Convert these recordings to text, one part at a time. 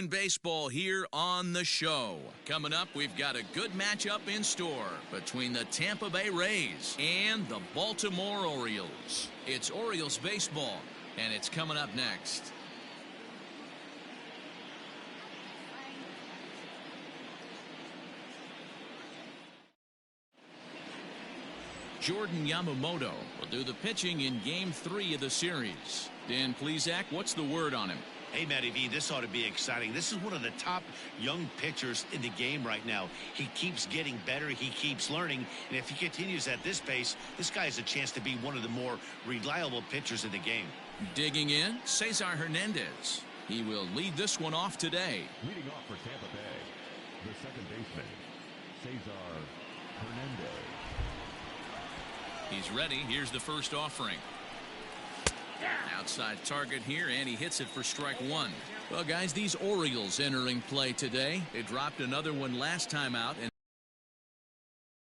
Baseball here on the show. Coming up, we've got a good matchup in store between the Tampa Bay Rays and the Baltimore Orioles. It's Orioles baseball, and it's coming up next. Jordan Yamamoto will do the pitching in Game 3 of the series. Dan Plesac, what's the word on him? Hey, Matty V, this ought to be exciting. This is one of the top young pitchers in the game right now. He keeps getting better. He keeps learning. And if he continues at this pace, this guy has a chance to be one of the more reliable pitchers in the game. Digging in, Cesar Hernandez. He will lead this one off today. Leading off for Tampa Bay, the second baseman, Cesar Hernandez. He's ready. Here's the first offering. Outside target here, and he hits it for strike one. Well, guys, these Orioles entering play today. They dropped another one last time out and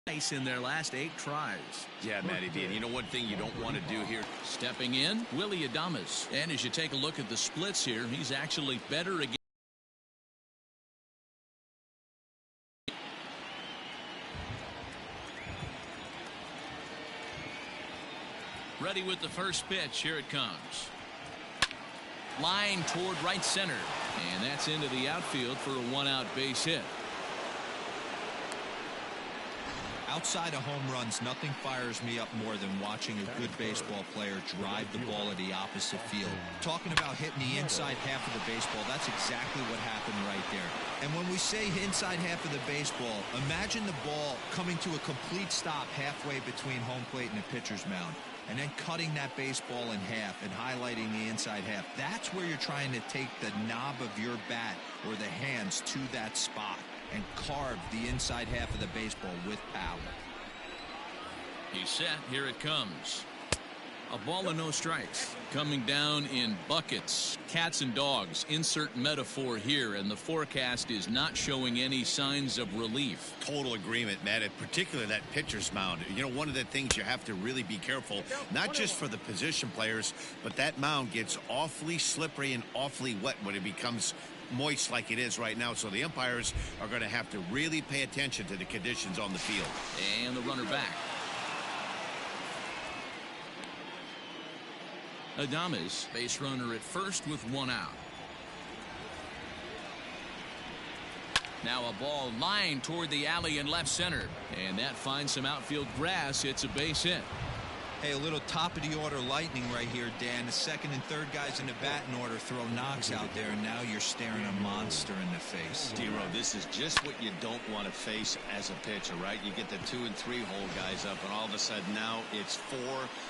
nice in their last 8 tries. Yeah, Matty V, and you know one thing you don't want to do here. Stepping in, Willie Adames. And as you take a look at the splits here, he's actually better again. Ready with the first pitch. Here it comes. Line toward right center. And that's into the outfield for a 1-out base hit. Outside of home runs, nothing fires me up more than watching a good baseball player drive the ball to the opposite field. Talking about hitting the inside half of the baseball, that's exactly what happened right there. And when we say inside half of the baseball, imagine the ball coming to a complete stop halfway between home plate and the pitcher's mound, and then cutting that baseball in half and highlighting the inside half. That's where you're trying to take the knob of your bat or the hands to that spot and carve the inside half of the baseball with power. He's set. Here it comes. A ball and no strikes. Coming down in buckets. Cats and dogs. Insert metaphor here, and the forecast is not showing any signs of relief. Total agreement, Matt, and particularly that pitcher's mound. You know, one of the things you have to really be careful, not just for the position players, but that mound gets awfully slippery and awfully wet when it becomes moist like it is right now. So the umpires are going to have to really pay attention to the conditions on the field. And the runner back. Adames, base runner at first with 1 out. Now a ball lined toward the alley in left center, and that finds some outfield grass. It's a base hit. Hey, a little top of the order lightning right here, Dan. The second and third guys in the batting order throw knocks out there, and now you're staring a monster in the face. D-Row, this is just what you don't want to face as a pitcher, right? You get the 2 and 3 hole guys up, and all of a sudden now it's 4,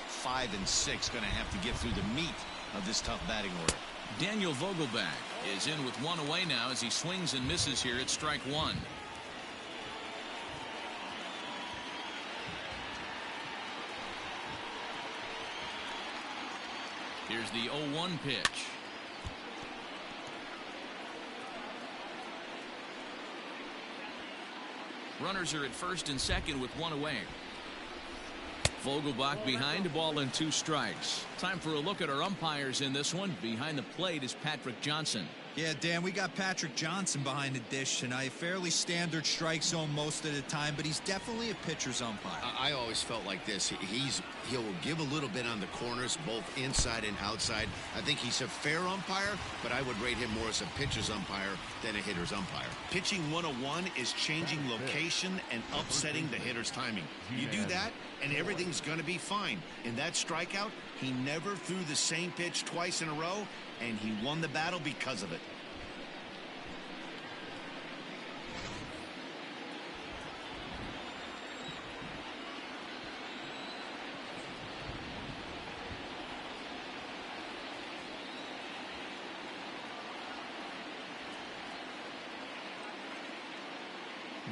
5, and 6 going to have to get through the meat of this tough batting order. Daniel Vogelback is in with 1 away now as he swings and misses here at strike 1. Here's the 0-1 pitch. Runners are at first and second with 1 away. Vogelbach behind, a ball and 2 strikes. Time for a look at our umpires in this one. Behind the plate is Patrick Johnson. Yeah, Dan, we got Patrick Johnson behind the dish tonight. Fairly standard strike zone most of the time, but he's definitely a pitcher's umpire. I always felt like this. He'll give a little bit on the corners, both inside and outside. I think he's a fair umpire, but I would rate him more as a pitcher's umpire than a hitter's umpire. Pitching 101 is changing location and upsetting the hitter's timing. You do that, and everything's going to be fine. In that strikeout, he never threw the same pitch twice in a row, and he won the battle because of it.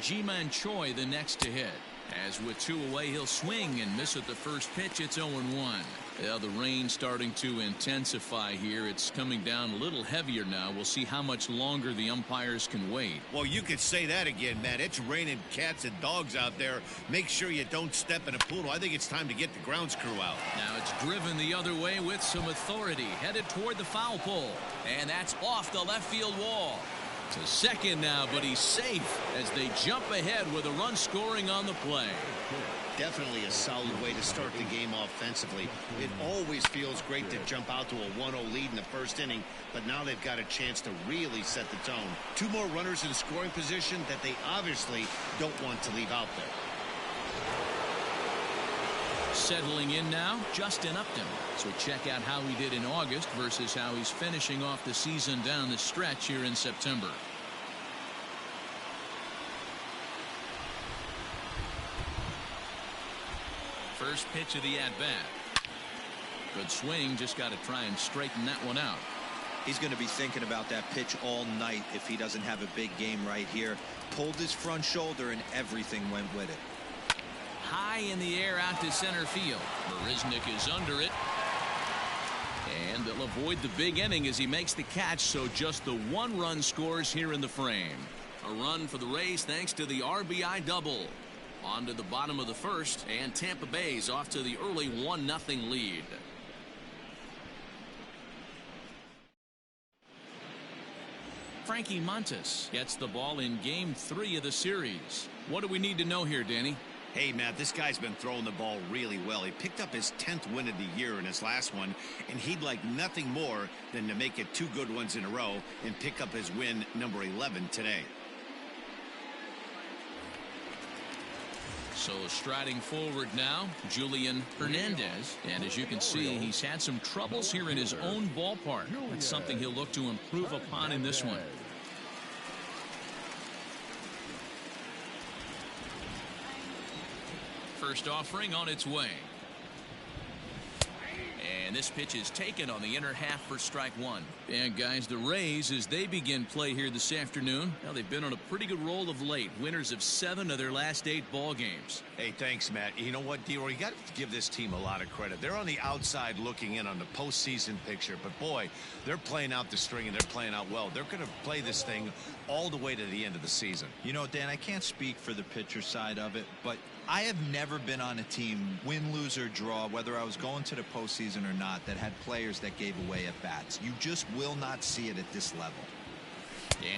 Ji-Man Choi the next to hit. As with 2 away, he'll swing and miss at the first pitch. It's 0-1. Well, the rain starting to intensify here. It's coming down a little heavier now. We'll see how much longer the umpires can wait. Well, you could say that again, Matt. It's raining cats and dogs out there. Make sure you don't step in a poodle. I think it's time to get the grounds crew out. Now it's driven the other way with some authority. Headed toward the foul pole. And that's off the left field wall. To second now, but he's safe as they jump ahead with a run scoring on the play. Definitely a solid way to start the game offensively. It always feels great to jump out to a 1-0 lead in the first inning, but now they've got a chance to really set the tone. Two more runners in scoring position that they obviously don't want to leave out there. Settling in now, Justin Upton. So check out how he did in August versus how he's finishing off the season down the stretch here in September. First pitch of the at-bat. Good swing, just got to try and straighten that one out. He's going to be thinking about that pitch all night if he doesn't have a big game right here. Pulled his front shoulder and everything went with it. High in the air out to center field. Marisnick is under it. And they'll avoid the big inning as he makes the catch, so just the one run scores here in the frame. A run for the Rays thanks to the RBI double. On to the bottom of the first, and Tampa Bay's off to the early 1-0 lead. Frankie Montas gets the ball in Game 3 of the series. What do we need to know here, Danny? Hey, Matt, this guy's been throwing the ball really well. He picked up his 10th win of the year in his last one, and he'd like nothing more than to make it 2 good ones in a row and pick up his win number 11 today. So striding forward now, Julian Hernandez. And as you can see, he's had some troubles here in his own ballpark. That's something he'll look to improve upon in this one. First offering on its way. And this pitch is taken on the inner half for strike one. And guys, the Rays, as they begin play here this afternoon, now they've been on a pretty good roll of late. Winners of 7 of their last 8 ball games. Hey, thanks, Matt. You know what, D-Roy, you got to give this team a lot of credit. They're on the outside looking in on the postseason picture, but boy, they're playing out the string and they're playing out well. They're going to play this thing all the way to the end of the season. You know, Dan, I can't speak for the pitcher side of it, but I have never been on a team, win, lose, or draw, whether I was going to the postseason or not, that had players that gave away at bats. You just will not see it at this level.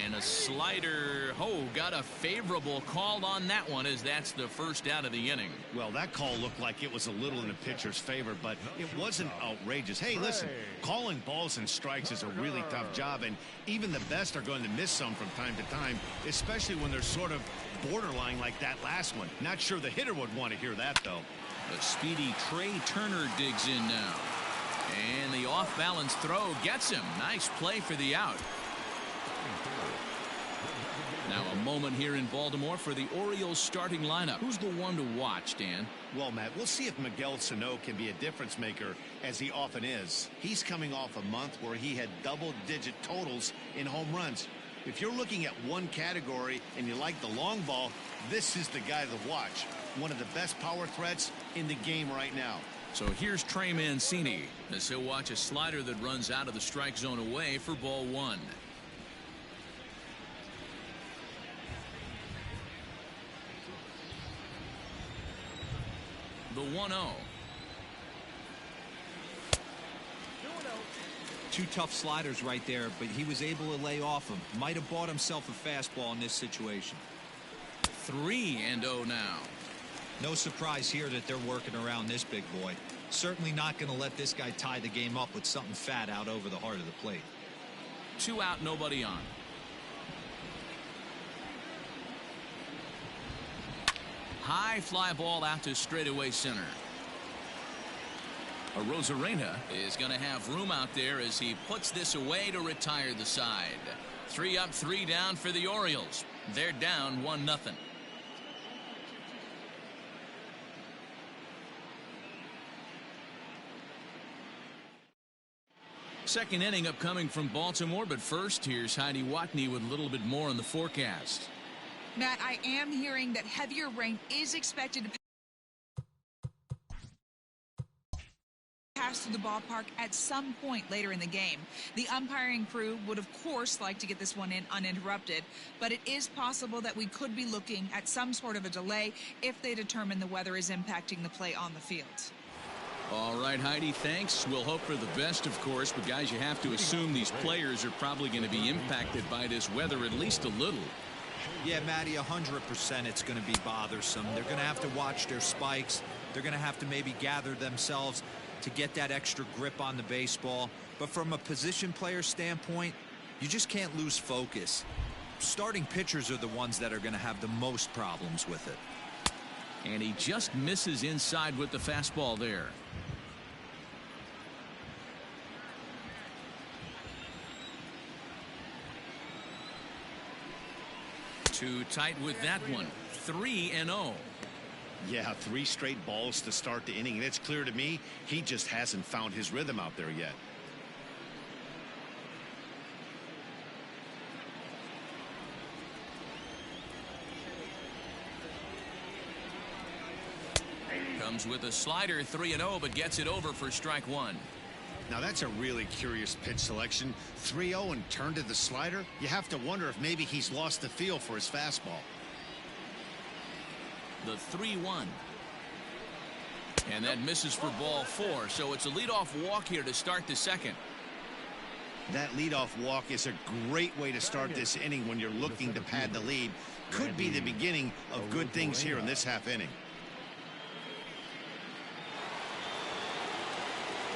And a slider. Oh, got a favorable call on that one, as that's the first out of the inning. Well, that call looked like it was a little in the pitcher's favor, but it wasn't outrageous. Hey, listen, calling balls and strikes is a really tough job, and even the best are going to miss some from time to time, especially when they're sort of borderline like that last one. Not sure the hitter would want to hear that, though. The speedy Trey Turner digs in now. And the off-balance throw gets him. Nice play for the out. Now a moment here in Baltimore for the Orioles starting lineup. Who's the one to watch, Dan? Well, Matt, we'll see if Miguel Sano can be a difference maker, as he often is. He's coming off a month where he had double-digit totals in home runs. If you're looking at one category and you like the long ball, this is the guy to watch. One of the best power threats in the game right now. So here's Trey Mancini as he'll watch a slider that runs out of the strike zone away for ball 1. The 1-0. Two tough sliders right there, but he was able to lay off them. Might have bought himself a fastball in this situation. 3-0 now. No surprise here that they're working around this big boy. Certainly not going to let this guy tie the game up with something fat out over the heart of the plate. 2 out, nobody on. High fly ball out to straightaway center. Arozarena is going to have room out there as he puts this away to retire the side. 3 up, 3 down for the Orioles. They're down 1-0. Second inning upcoming from Baltimore, but first here's Heidi Watney with a little bit more on the forecast. Matt, I am hearing that heavier rain is expected to pass through the ballpark at some point later in the game. The umpiring crew would, of course, like to get this one in uninterrupted, but it is possible that we could be looking at some sort of a delay if they determine the weather is impacting the play on the field. All right, Heidi, thanks. We'll hope for the best, of course, but guys, you have to assume these players are probably going to be impacted by this weather at least a little. Yeah, Matty, 100% it's going to be bothersome. They're going to have to watch their spikes. They're going to have to maybe gather themselves to get that extra grip on the baseball. But from a position player standpoint, you just can't lose focus. Starting pitchers are the ones that are going to have the most problems with it. And he just misses inside with the fastball there. Too tight with that one. 3-0. Yeah, 3 straight balls to start the inning. And it's clear to me he just hasn't found his rhythm out there yet. Comes with a slider, 3-0, but gets it over for strike one. Now that's a really curious pitch selection. 3-0 and turned to the slider. You have to wonder if maybe he's lost the feel for his fastball. The 3-1. And that misses for ball 4. So it's a leadoff walk here to start the second. That leadoff walk is a great way to start this inning when you're looking to pad the lead. Could be the beginning of good things here in this half inning.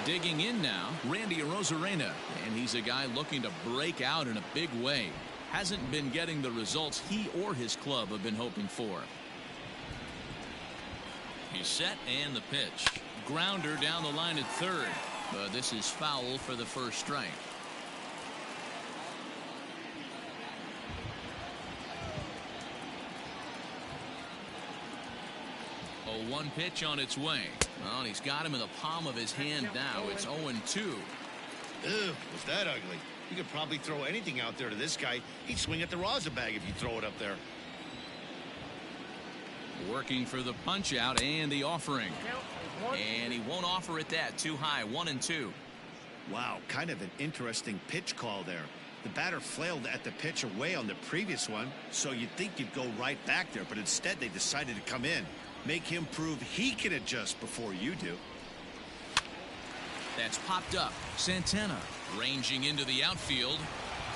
Digging in now, Randy Arozarena, and he's a guy looking to break out in a big way. Hasn't been getting the results he or his club have been hoping for. He's set and the pitch. Grounder down the line at third, but this is foul for the first strike. A 1 pitch on its way. Well, he's got him in the palm of his hand now. It's 0-2. Ew, was that ugly? You could probably throw anything out there to this guy. He'd swing at the rosin bag if you throw it up there. Working for the punch out and the offering. And he won't offer it that. Too high. 1-2. Wow, kind of an interesting pitch call there. The batter flailed at the pitch away on the previous one, so you'd think you'd go right back there, but instead they decided to come in. Make him prove he can adjust before you do. That's popped up. Santana ranging into the outfield,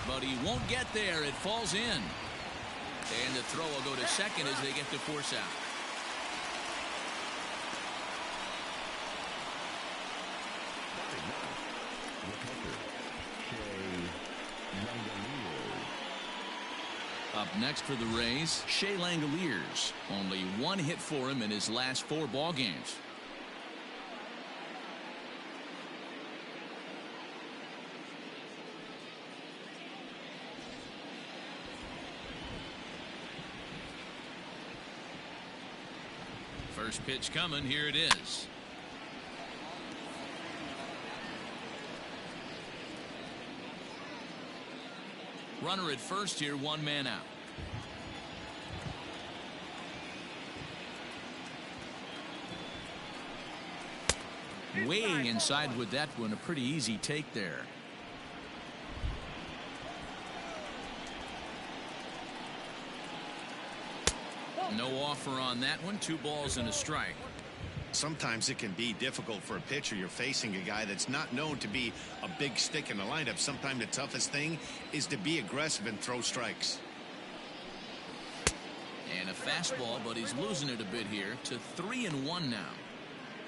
but he won't get there. It falls in. And the throw will go to second as they get the force out. Up next for the Rays, Shea Langoliers. Only 1 hit for him in his last 4 ball games. First pitch coming. Here it is. Runner at first here, 1 man out. Way inside with that one. A pretty easy take there. No offer on that one. 2 balls and a strike. Sometimes it can be difficult for a pitcher. You're facing a guy that's not known to be a big stick in the lineup. Sometimes the toughest thing is to be aggressive and throw strikes. And a fastball, but he's losing it a bit here to 3-1 now.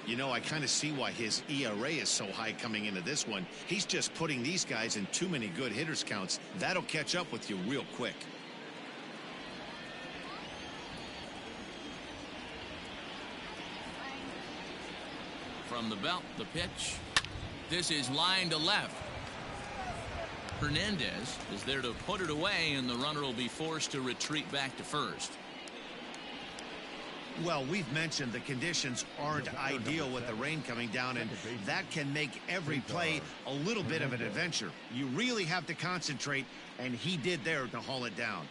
You know, I kind of see why his ERA is so high coming into this one. He's just putting these guys in too many good hitters counts. That'll catch up with you real quick. From the belt, the pitch. This is line to left. Hernandez is there to put it away, and the runner will be forced to retreat back to first. Well, we've mentioned the conditions aren't ideal with the rain coming down, and that can make every play a little bit of an adventure. You really have to concentrate, and he did there to haul it down.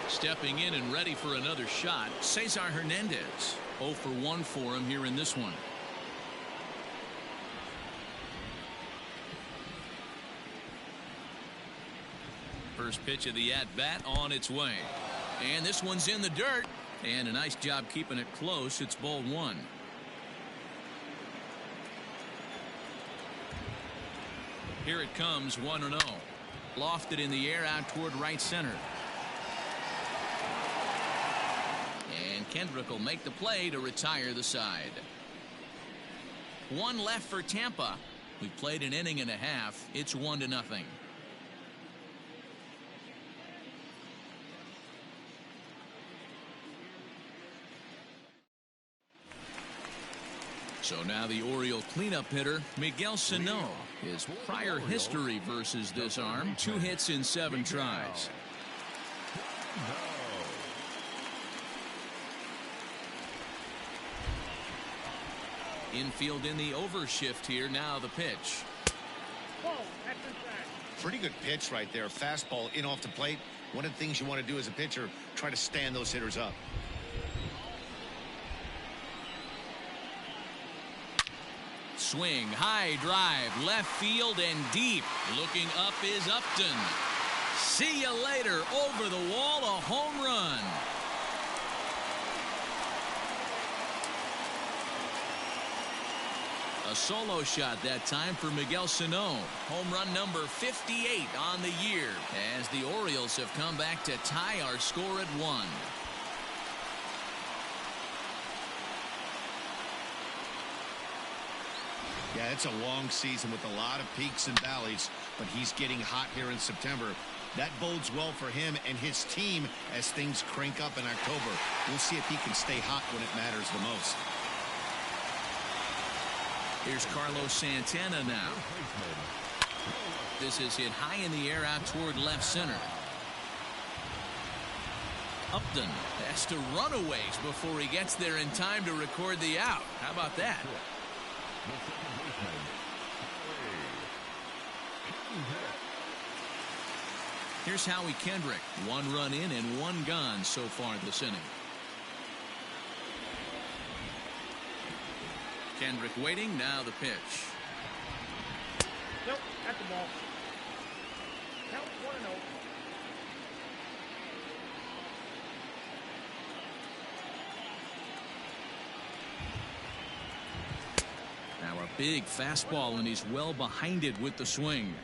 Stepping in and ready for another shot, Cesar Hernandez. 0 for 1 for him here in this one. First pitch of the at-bat on its way. And this one's in the dirt. And a nice job keeping it close. It's ball one. Here it comes, 1-0. Lofted in the air out toward right center. And Kendrick will make the play to retire the side. One left for Tampa. We've played an inning and a half. It's 1-0. So now the Oriole cleanup hitter, Miguel Sano. His prior history versus this arm, 2 hits in 7 tries. Infield in the overshift here. Now the pitch. Pretty good pitch right there. Fastball in off the plate. One of the things you want to do as a pitcher, try to stand those hitters up. Swing, high drive, left field and deep. Looking up is Upton. See you later. Over the wall, a home run. A solo shot that time for Miguel Sano. Home run number 58 on the year as the Orioles have come back to tie our score at 1. Yeah, it's a long season with a lot of peaks and valleys, but he's getting hot here in September. That bodes well for him and his team as things crank up in October. We'll see if he can stay hot when it matters the most. Here's Carlos Santana now. This is hit high in the air out toward left center. Upton has to run a ways before he gets there in time to record the out. How about that? Here's Howie Kendrick. 1 run in and 1 gone so far this inning. Kendrick waiting. Now the pitch. Nope, at the ball. Count 1-0. Now a big fastball, and he's well behind it with the swing.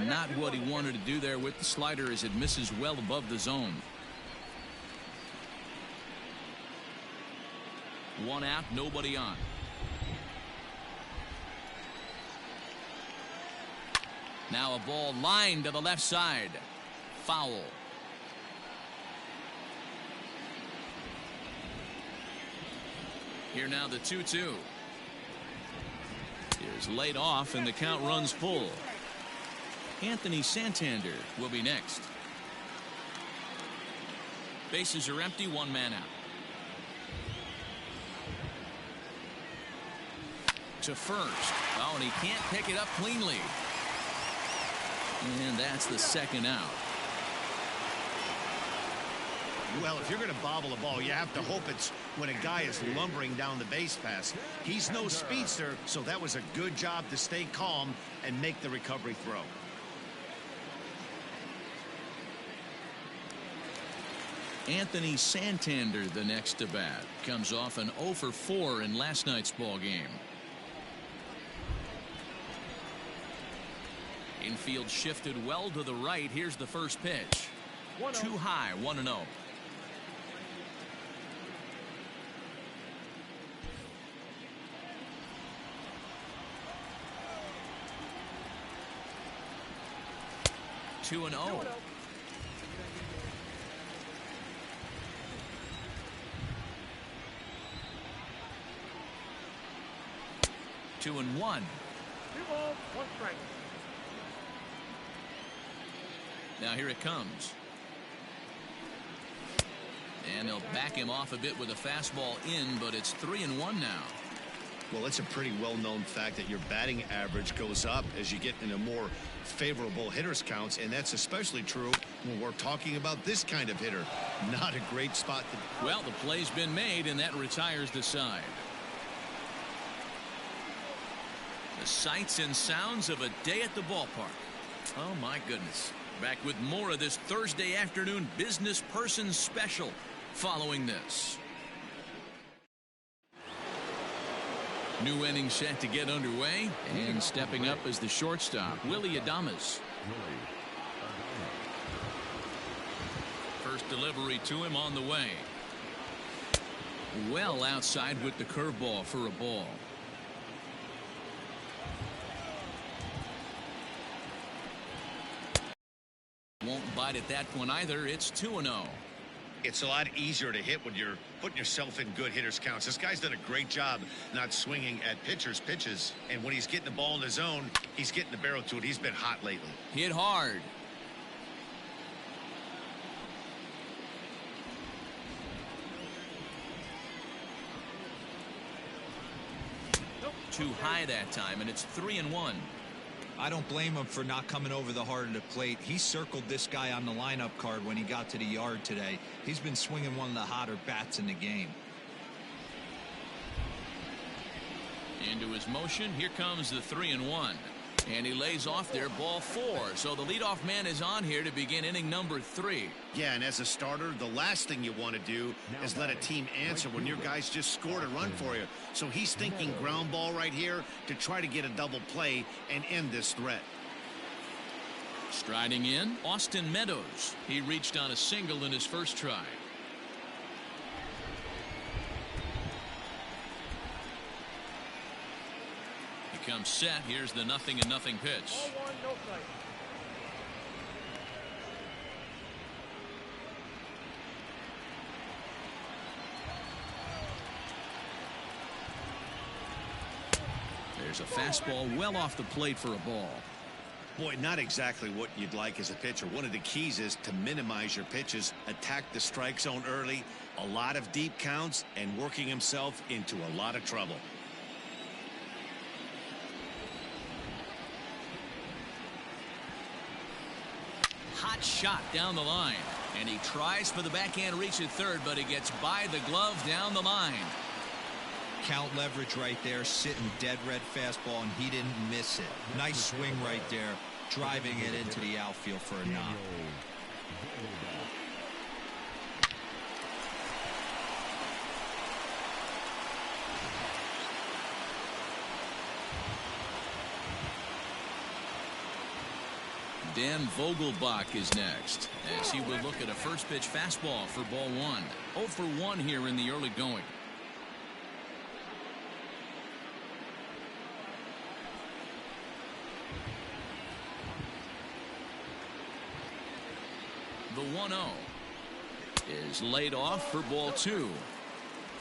Not what he wanted to do there with the slider as it misses well above the zone. 1 out, nobody on. Now a ball lined to the left side. Foul. Here now the 2-2. Here's laid off and the count runs full. Anthony Santander will be next. Bases are empty, 1 man out. To first. Oh, and he can't pick it up cleanly. And that's the 2nd out. Well, if you're going to bobble a ball, you have to hope it's when a guy is lumbering down the base pass. He's no speedster, so that was a good job to stay calm and make the recovery throw. Anthony Santander the next to bat. Comes off an 0 for 4 in last night's ball game. Infield shifted well to the right. Here's the first pitch. Too high, 1-0. Two and 0. Two and 1. 2 balls, 1 strike. Now here it comes. And they'll back him off a bit with a fastball in, but it's 3-1 now. Well, it's a pretty well-known fact that your batting average goes up as you get into more favorable hitters counts, and that's especially true when we're talking about this kind of hitter. Not a great spot to... Well, the play's been made, and that retires the side. The sights and sounds of a day at the ballpark. Oh, my goodness. Back with more of this Thursday afternoon business person special following this. New inning set to get underway, and stepping up as the shortstop, Willie Adames. First delivery to him on the way. Well outside with the curveball for a ball. Won't bite at that one either. It's 2-0. It's a lot easier to hit when you're putting yourself in good hitters counts. This guy's done a great job not swinging at pitchers' pitches. And when he's getting the ball in the zone, he's getting the barrel to it. He's been hot lately. Hit hard. Too high that time, and it's 3-1. I don't blame him for not coming over the heart of the plate. He circled this guy on the lineup card when he got to the yard today. He's been swinging one of the hotter bats in the game. Into his motion. Here comes the 3-1. And he lays off there, ball 4. So the leadoff man is on here to begin inning number 3. Yeah, and as a starter, the last thing you want to do is let a team answer when your guys just scored a run for you. So he's thinking ground ball right here to try to get a double play and end this threat. Striding in, Austin Meadows. He reached on a single in his first try. Comes set. Here's the 0-0 pitch. Ball 1, no strike. There's a fastball well off the plate for a ball. Boy, not exactly what you'd like as a pitcher. One of the keys is to minimize your pitches, attack the strike zone early, a lot of deep counts, and working himself into a lot of trouble. Hot shot down the line, and he tries for the backhand reach at third, but he gets by the glove down the line. Count leverage right there, sitting dead red fastball, and he didn't miss it. Nice swing right there, driving it into the outfield for a knock. Dan Vogelbach is next, as he will look at a first pitch fastball for ball 1. 0 for 1 here in the early going. The 1-0 is laid off for ball 2.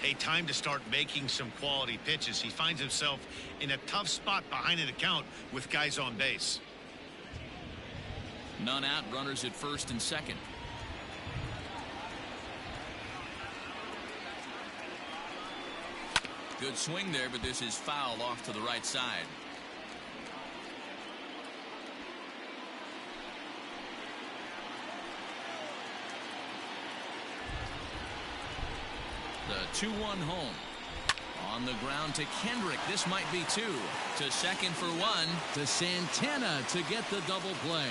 A time to start making some quality pitches. He finds himself in a tough spot behind the count with guys on base. None out, runners at first and second. Good swing there, but this is foul off to the right side. The 2-1 home. On the ground to Kendrick. This might be 2. To second for 1. To Santana to get the double play.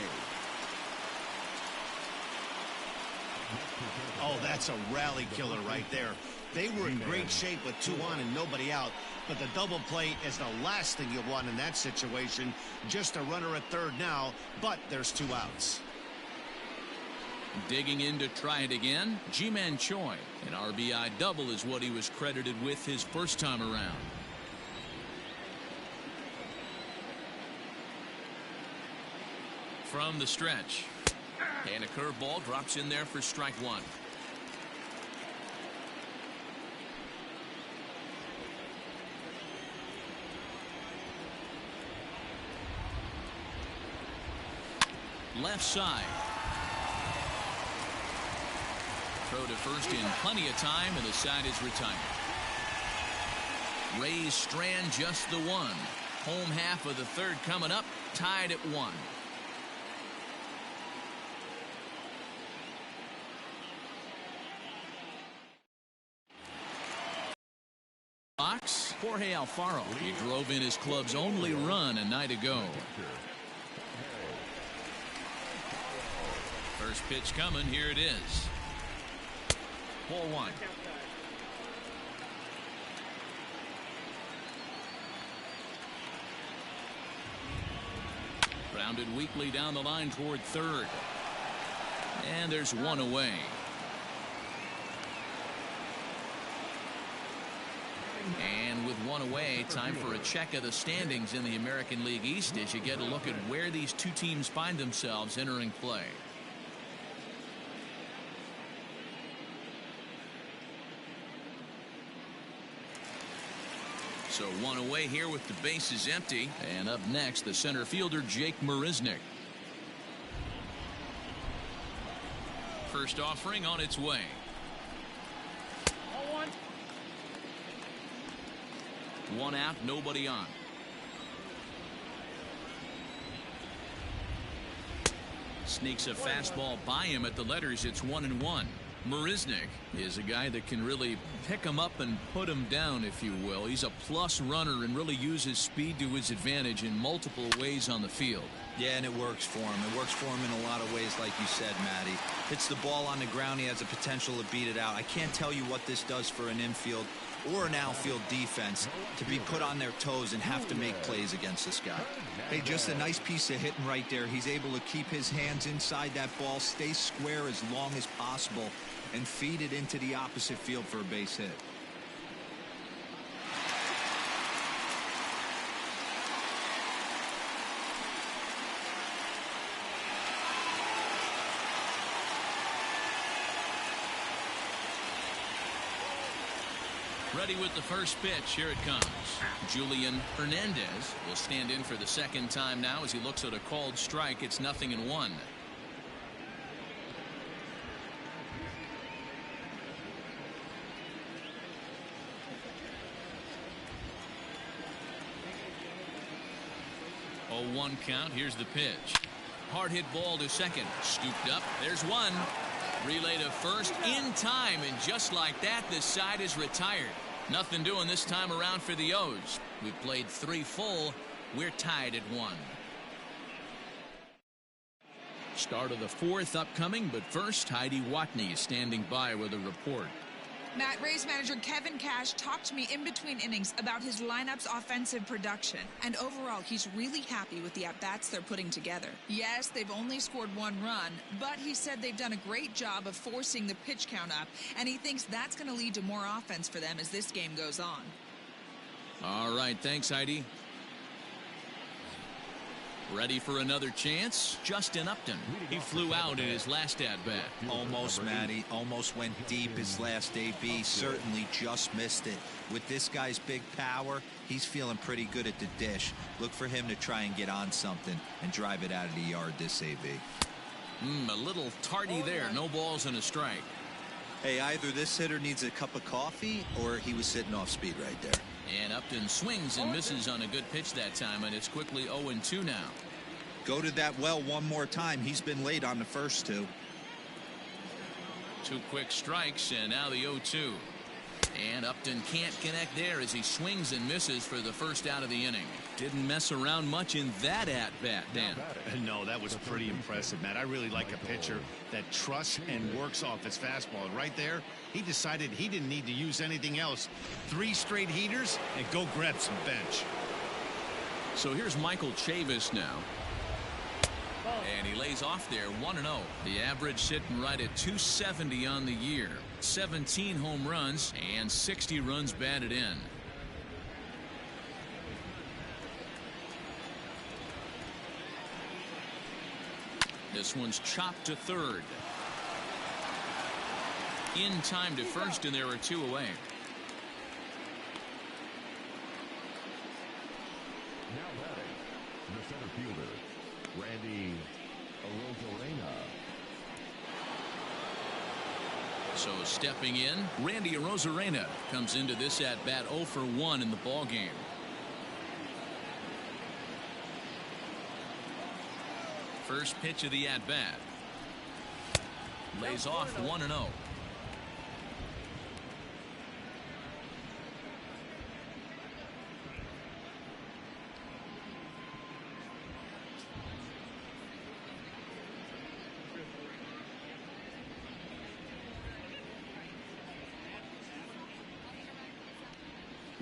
Oh, that's a rally killer right there. They were in great shape with 2 on and nobody out, but the double play is the last thing you want in that situation. Just a runner at third now, but there's 2 outs. Digging in to try it again, Ji-Man Choi. An RBI double is what he was credited with his first time around. From the stretch. And a curveball drops in there for strike 1. Left side. Throw to first in plenty of time, and the side is retired. Rays strand just the 1. Home half of the third coming up, tied at 1. Box, Jorge Alfaro, he drove in his club's only run a night ago. First pitch coming. Here it is. Ball one. Grounded weakly down the line toward third. And there's one away. And with one away, time for a check of the standings in the American League East as you get a look at where these two teams find themselves entering play. So one away here with the bases empty. And up next, the center fielder, Jake Marisnick. First offering on its way. One out, nobody on. Sneaks a fastball by him at the letters. It's 1-1. Marisnick is a guy that can really pick him up and put him down, if you will. He's a plus runner and really uses speed to his advantage in multiple ways on the field. Yeah, and it works for him. It works for him in a lot of ways, like you said, Matty. Hits the ball on the ground. He has the potential to beat it out. I can't tell you what this does for an infield or an outfield defense to be put on their toes and have to make plays against this guy. Hey, just a nice piece of hitting right there. He's able to keep his hands inside that ball, stay square as long as possible, and feed it into the opposite field for a base hit. Ready with the first pitch. Here it comes. Julian Hernandez will stand in for the second time now as he looks at a called strike. It's 0-1. Oh, 1 count. Here's the pitch. Hard hit ball to second. Scooped up. There's one. Relay to first in time, and just like that, this side is retired. Nothing doing this time around for the O's. We've played 3 full. We're tied at 1. Start of the 4th upcoming, but first, Heidi Watney is standing by with a report. Matt, Rays manager Kevin Cash talked to me in between innings about his lineup's offensive production. And overall, he's really happy with the at-bats they're putting together. Yes, they've only scored 1 run, but he said they've done a great job of forcing the pitch count up, and he thinks that's going to lead to more offense for them as this game goes on. All right, thanks, Heidi. Ready for another chance? Justin Upton. He flew out in his last at-bat. Almost, Matty. Almost went deep his last AB. Certainly just missed it. With this guy's big power, he's feeling pretty good at the dish. Look for him to try and get on something and drive it out of the yard this AB. A little tardy there. No balls and a strike. Hey, either this hitter needs a cup of coffee or he was sitting off speed right there. And Upton swings and misses on a good pitch that time, and it's quickly 0-2 now. Go to that well one more time. He's been late on the first 2. 2 quick strikes, and now the 0-2. And Upton can't connect there as he swings and misses for the first out of the inning. Didn't mess around much in that at-bat, Dan. No, that was pretty impressive, Matt. I really like a pitcher that trusts and works off his fastball. And right there, he decided he didn't need to use anything else. 3 straight heaters and go grab some bench. So here's Michael Chavis now. And he lays off there 1-0. The average sitting right at 270 on the year. 17 home runs and 60 runs batted in. This one's chopped to third. In time to first, and there are 2 away. Now batting, the center fielder, Randy Arozarena. So stepping in, Randy Arozarena comes into this at bat 0 for 1 in the ball game. First pitch of the at bat. Lays off 1-0.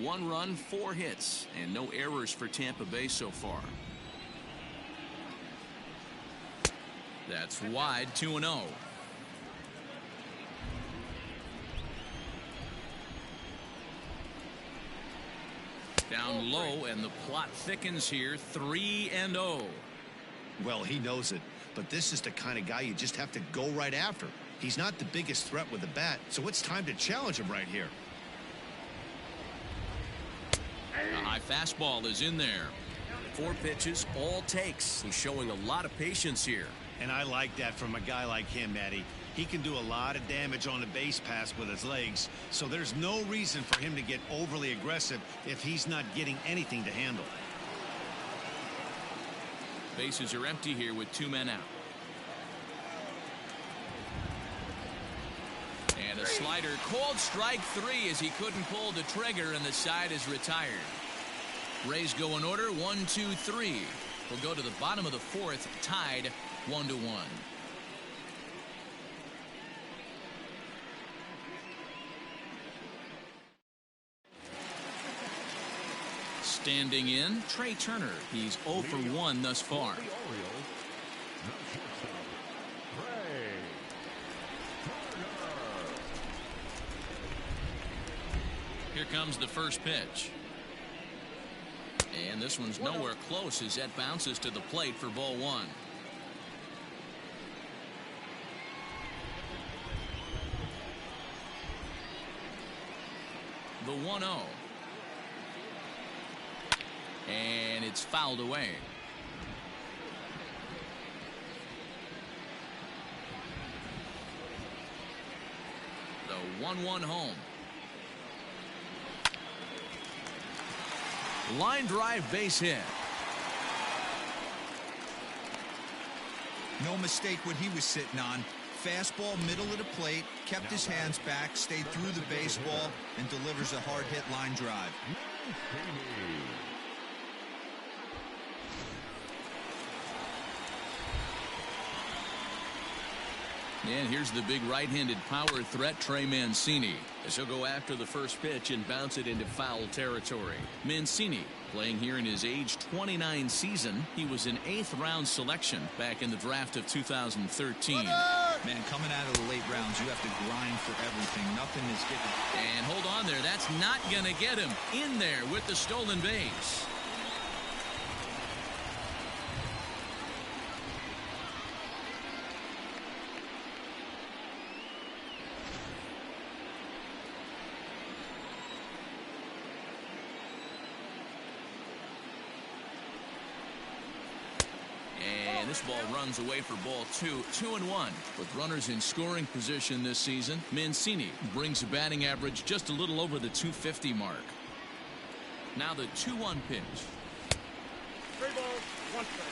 1 run, 4 hits, and no errors for Tampa Bay so far. That's wide, 2-0. Down low, and the plot thickens here, 3-0. Well, he knows it, but this is the kind of guy you just have to go right after. He's not the biggest threat with the bat, so it's time to challenge him right here. A high fastball is in there. 4 pitches, all takes. He's showing a lot of patience here. And I like that from a guy like him, Matty. He can do a lot of damage on the base pass with his legs, so there's no reason for him to get overly aggressive if he's not getting anything to handle. Bases are empty here with 2 men out. And a slider, called strike 3 as he couldn't pull the trigger, and the side is retired. Rays go in order, 1-2-3. We'll go to the bottom of the 4th, tied 1-1. Standing in, Trey Turner. He's 0 for 1 thus far. The Orioles, the shortstop, Trey Turner. Here comes the first pitch. And this one's nowhere close as that bounces to the plate for ball 1. The 1-0. And it's fouled away. The 1-1 home. Line drive, base hit. No mistake what he was sitting on. Fastball, middle of the plate, kept his hands back, stayed through the baseball, and delivers a hard hit line drive. And here's the big right-handed power threat, Trey Mancini, as he'll go after the first pitch and bounce it into foul territory. Mancini playing here in his age 29 season. He was an 8th round selection back in the draft of 2013. Man, coming out of the late rounds, you have to grind for everything. Nothing is given. And hold on there. That's not going to get him in there with the stolen base. This ball runs away for ball 2, 2-1. With runners in scoring position this season, Mancini brings a batting average just a little over the 250 mark. Now the 2-1 pitch. 3 balls, 1 strike.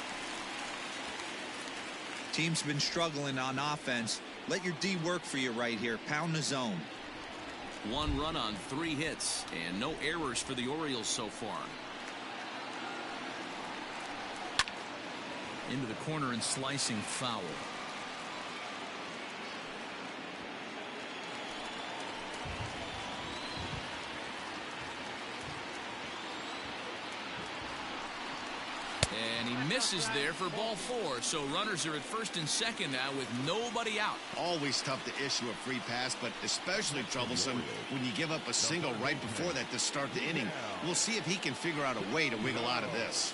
Team's been struggling on offense. Let your D work for you right here. Pound the zone. 1 run on 3 hits and no errors for the Orioles so far. Into the corner and slicing foul. And he misses there for ball 4. So runners are at first and second now with nobody out. Always tough to issue a free pass, but especially troublesome when you give up a single right before that to start the inning. We'll see if he can figure out a way to wiggle out of this.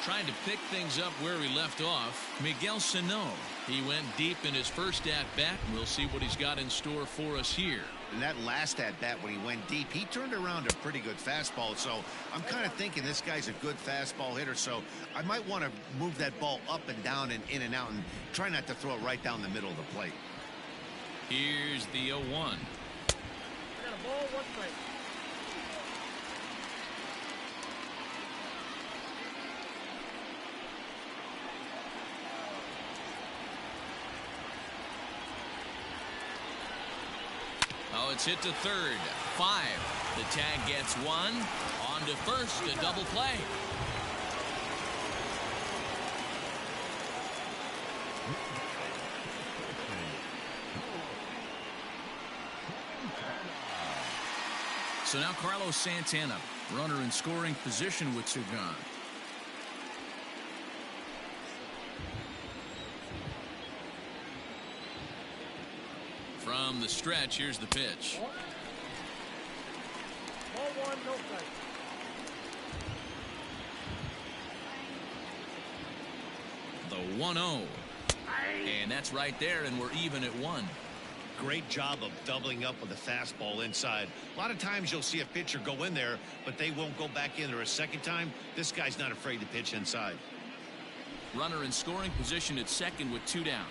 Trying to pick things up where he left off, Miguel Sano. He went deep in his first at-bat. We'll see what he's got in store for us here. And that last at-bat when he went deep, he turned around a pretty good fastball. So I'm kind of thinking this guy's a good fastball hitter. So I might want to move that ball up and down and in and out and try not to throw it right down the middle of the plate. Here's the 0-1. I got a ball, 1 strike. Oh, it's hit to third. 5. The tag gets 1. On to first, a double play. So now Carlos Santana, runner in scoring position with 2 gone. From the stretch, here's the pitch. Ball 1, no strike. The 1-0. And that's right there, and we're even at 1. Great job of doubling up with a fastball inside. A lot of times you'll see a pitcher go in there, but they won't go back in there a second time. This guy's not afraid to pitch inside. Runner in scoring position at second with 2 down.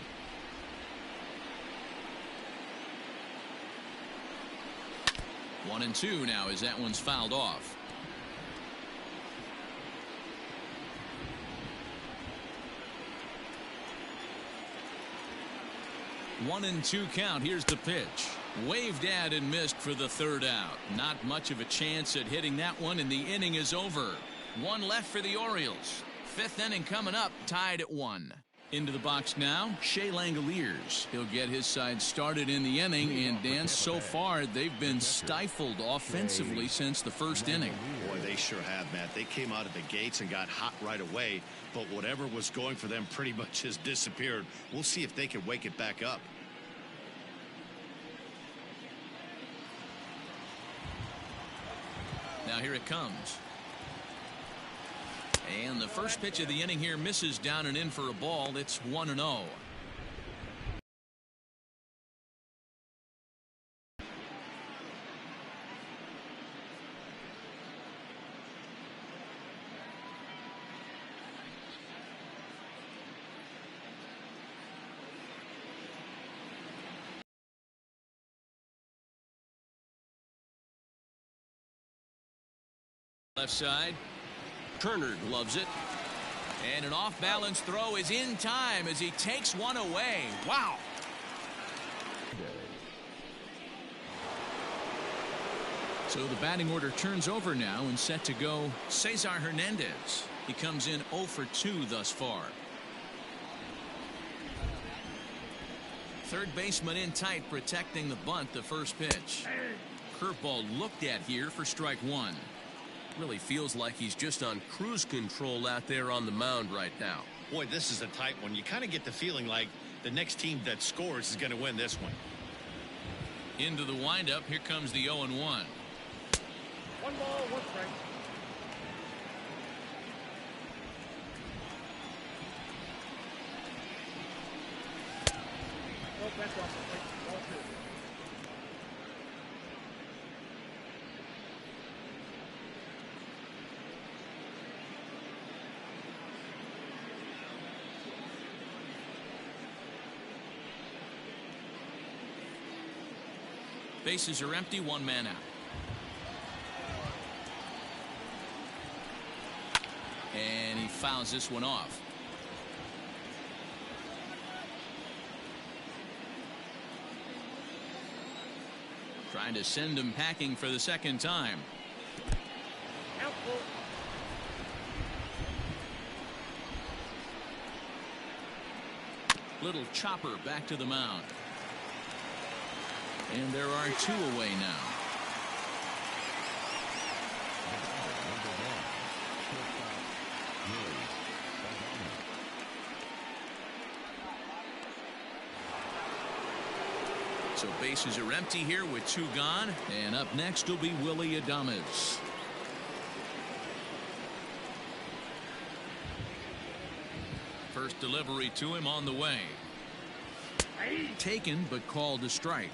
One and 2 now as that one's fouled off. One and 2 count. Here's the pitch. Waved at and missed for the 3rd out. Not much of a chance at hitting that one, and the inning is over. 1 left for the Orioles. 5th inning coming up, tied at 1. Into the box now, Shea Langoliers. He'll get his side started in the inning, and Dan, so far they've been stifled offensively since the 1st inning. Boy, they sure have, Matt. They came out of the gates and got hot right away, but whatever was going for them pretty much has disappeared. We'll see if they can wake it back up. Now here it comes. And the first pitch of the inning here misses down and in for a ball. It's 1-0. Left side. Turner loves it. And an off-balance throw is in time as he takes one away. Wow. So the batting order turns over now and set to go Cesar Hernandez. He comes in 0 for 2 thus far. Third baseman in tight, protecting the bunt. The first pitch. Curveball looked at here for strike 1. Really feels like he's just on cruise control out there on the mound right now. Boy, this is a tight one. You kind of get the feeling like the next team that scores is going to win this one. Into the windup. Here comes the 0-1. 1 ball, 1 strike. No bench off the plate. Ball 2. Bases are empty, 1 man out. And he fouls this one off. Trying to send him packing for the 2nd time. Little chopper back to the mound. And there are 2 away now. So bases are empty here with 2 gone. And up next will be Willy Adames. First delivery to him on the way. Taken but called a strike.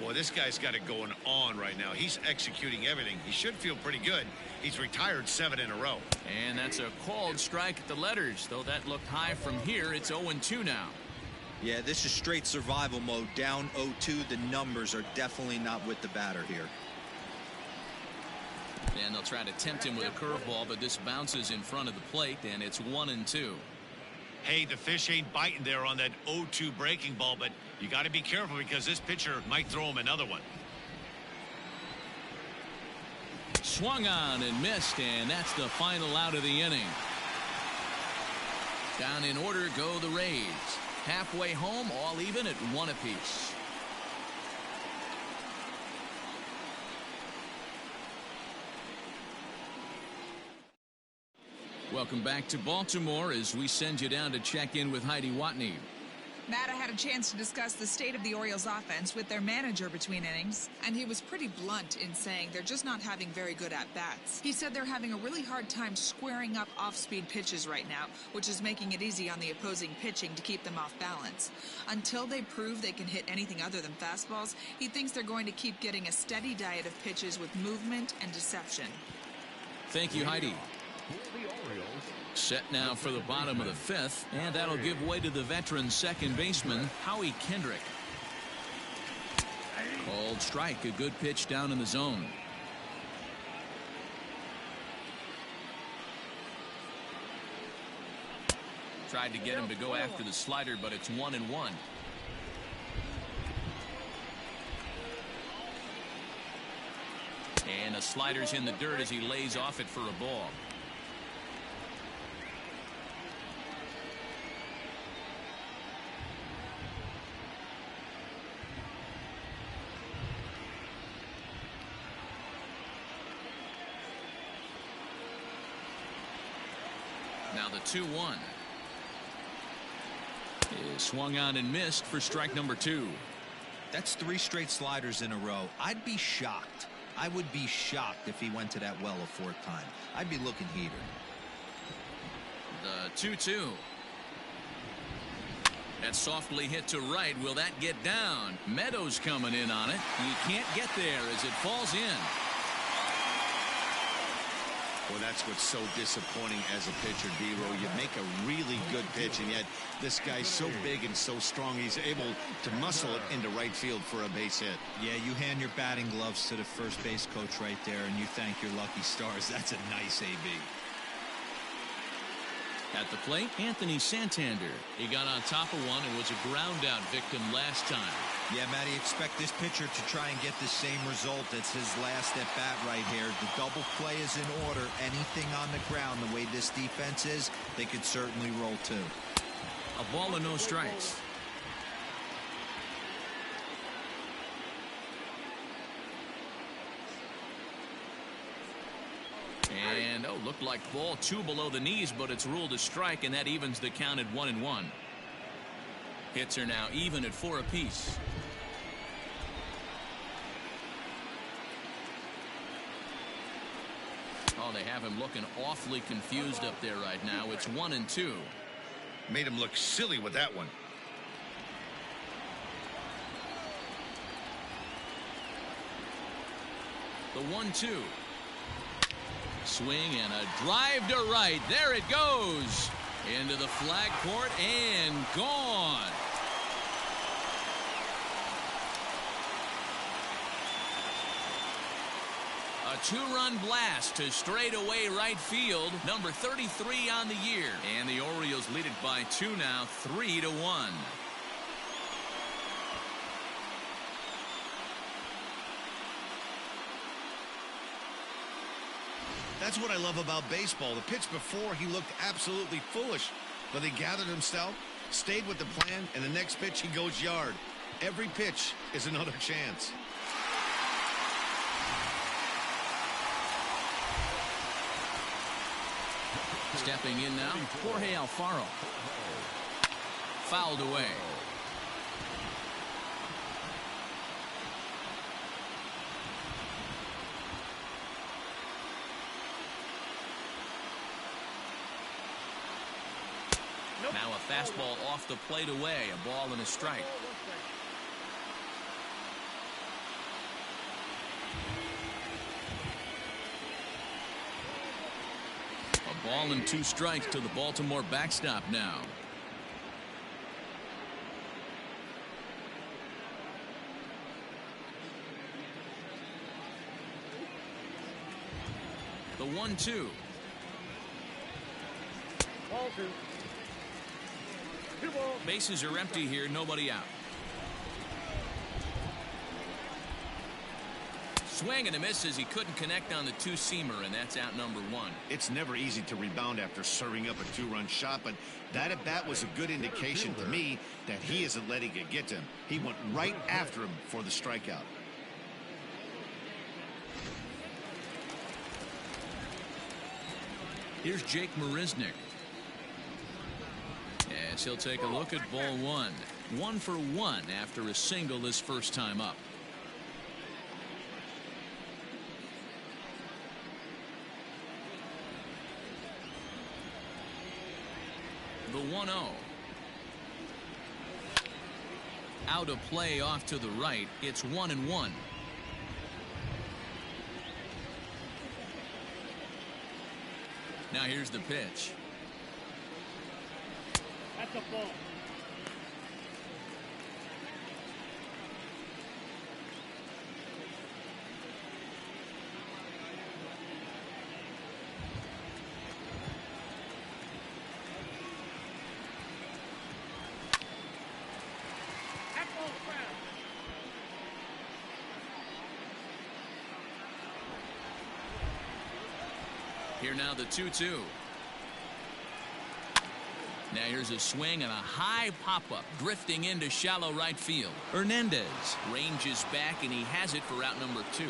Boy, this guy's got it going on right now. He's executing everything. He should feel pretty good. He's retired 7 in a row. And that's a called strike at the letters. Though that looked high from here, it's 0-2 now. Yeah, this is straight survival mode. Down 0-2. The numbers are definitely not with the batter here. And they'll try to tempt him with a curveball, but this bounces in front of the plate, and it's 1-2. Hey, the fish ain't biting there on that 0-2 breaking ball, but you got to be careful because this pitcher might throw him another one. Swung on and missed, and that's the final out of the inning. Down in order go the Rays. Halfway home, all even at 1 apiece. Welcome back to Baltimore as we send you down to check in with Heidi Watney. Matt had a chance to discuss the state of the Orioles offense with their manager between innings, and he was pretty blunt in saying they're just not having very good at-bats. He said they're having a really hard time squaring up off-speed pitches right now, which is making it easy on the opposing pitching to keep them off balance. Until they prove they can hit anything other than fastballs, he thinks they're going to keep getting a steady diet of pitches with movement and deception. Thank you, Heidi. Set now for the bottom of the fifth, and that'll give way to the veteran second baseman, Howie Kendrick. Called strike, a good pitch down in the zone. Tried to get him to go after the slider, but it's 1-1. And the slider's in the dirt as he lays off it for a ball. Now the 2-1 is swung on and missed for strike number 2. That's 3 straight sliders in a row. I'd be shocked. I would be shocked if he went to that well a 4th time. I'd be looking heated. The 2-2. That's softly hit to right. Will that get down? Meadows coming in on it. He can't get there as it falls in. Well, that's what's so disappointing as a pitcher, D-Row. You make a really good pitch, and yet this guy's so big and so strong, he's able to muscle it into right field for a base hit. Yeah, you hand your batting gloves to the first base coach right there, and you thank your lucky stars. That's a nice AB. At the plate, Anthony Santander. He got on top of one and was a ground out victim last time. Yeah, Matty, expect this pitcher to try and get the same result. It's his last at bat right here. The double play is in order. Anything on the ground, the way this defense is, they could certainly roll too. A ball and no strikes. And looked like ball 2 below the knees, but it's ruled a strike, and that evens the count at 1-1. Hits are now even at 4 apiece. Oh, they have him looking awfully confused up there right now. It's 1-2. Made him look silly with that one. The 1-2. Swing and a drive to right. There it goes. Into the flag court and gone. A 2-run blast to straightaway right field. Number 33 on the year. And the Orioles lead it by 2 now, 3-1. That's what I love about baseball. The pitch before, he looked absolutely foolish, but he gathered himself, stayed with the plan, and the next pitch he goes yard. Every pitch is another chance. Stepping in now, Jorge Alfaro. Fouled away. Now a fastball off the plate away. A ball and a strike. A ball and 2 strikes to the Baltimore backstop now. The 1-2. Ball 2. Bases are empty here, nobody out. Swing and a miss as he couldn't connect on the 2-seamer, and that's out number 1. It's never easy to rebound after serving up a 2-run shot, but that at bat was a good indication to me that he isn't letting it get to him. He went right after him for the strikeout. Here's Jake Marisnick. As he'll take a look at ball one. 1 for 1 after a single his first time up. The 1-0. Out of play off to the right. It's 1-1. Now here's the pitch. That's a ball. Here now the 2-2. Now here's a swing and a high pop-up drifting into shallow right field. Hernandez ranges back and he has it for out number 2.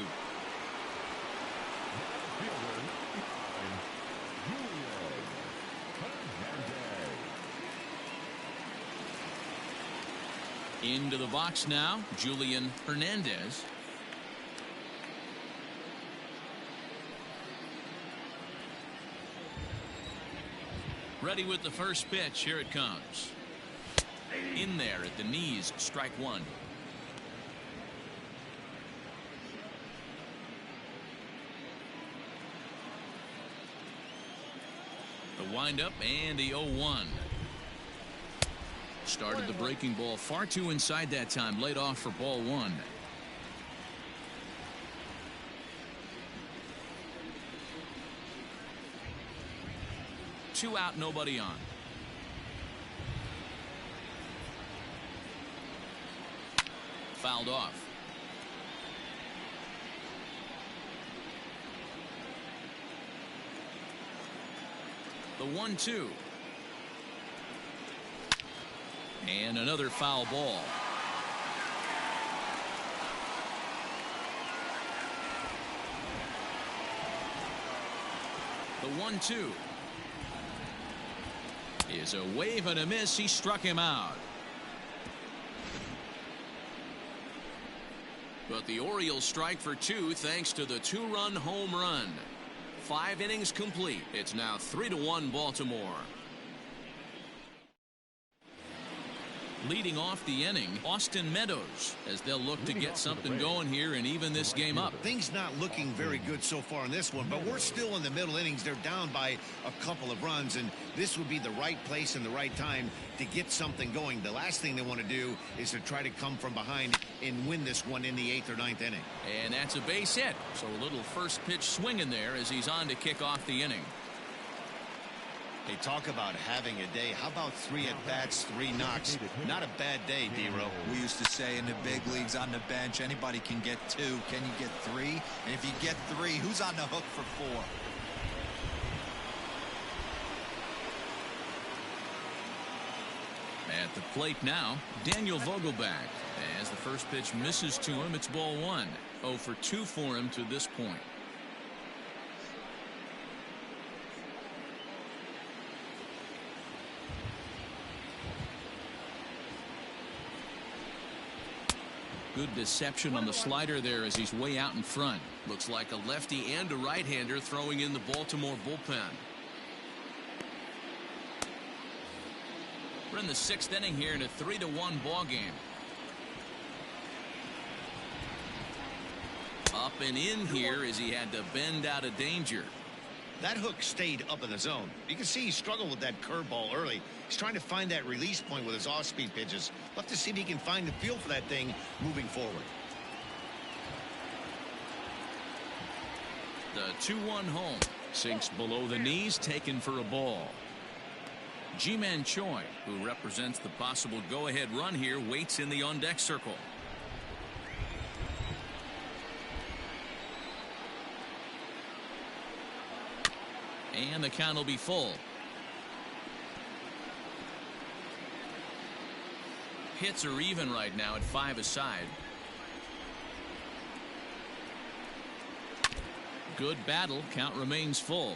Into the box now, Julian Hernandez. Ready with the first pitch. Here it comes. In there at the knees. Strike one. The windup and the 0-1. Started the breaking ball far too inside that time. Laid off for ball one. Two out, nobody on. Fouled off. The 1-2. And another foul ball. The 1-2. Is a wave and a miss. He struck him out. But the Orioles strike for 2 thanks to the 2-run home run. 5 innings complete. It's now 3-1 Baltimore. Leading off the inning, Austin Meadows, as they'll look to get something going here and even this game up. Things not looking very good so far in this one, but we're still in the middle innings. They're down by a couple of runs, and this would be the right place and the right time to get something going. The last thing they want to do is to try to come from behind and win this one in the 8th or 9th inning. And that's a base hit. So a little first pitch swing in there as he's on to kick off the inning. Hey, talk about having a day. How about 3 at-bats, 3 knocks? Not a bad day, D-Row. We used to say in the big leagues on the bench, anybody can get 2. Can you get 3? And if you get 3, who's on the hook for 4? At the plate now, Daniel Vogelback. As the first pitch misses to him, it's ball 1. 0 for 2 for him to this point. Good deception on the slider there as he's way out in front. Looks like a lefty and a right-hander throwing in the Baltimore bullpen. We're in the 6th inning here in a 3-1 ball game. Up and in here as he had to bend out of danger. That hook stayed up in the zone. You can see he struggled with that curveball early. He's trying to find that release point with his off-speed pitches. We'll have to see if he can find the feel for that thing moving forward. The 2-1 home. Sinks below the knees, taken for a ball. Ji-Man Choi, who represents the possible go-ahead run here, waits in the on-deck circle. And the count will be full. Hits are even right now at 5 aside. Good battle. Count remains full.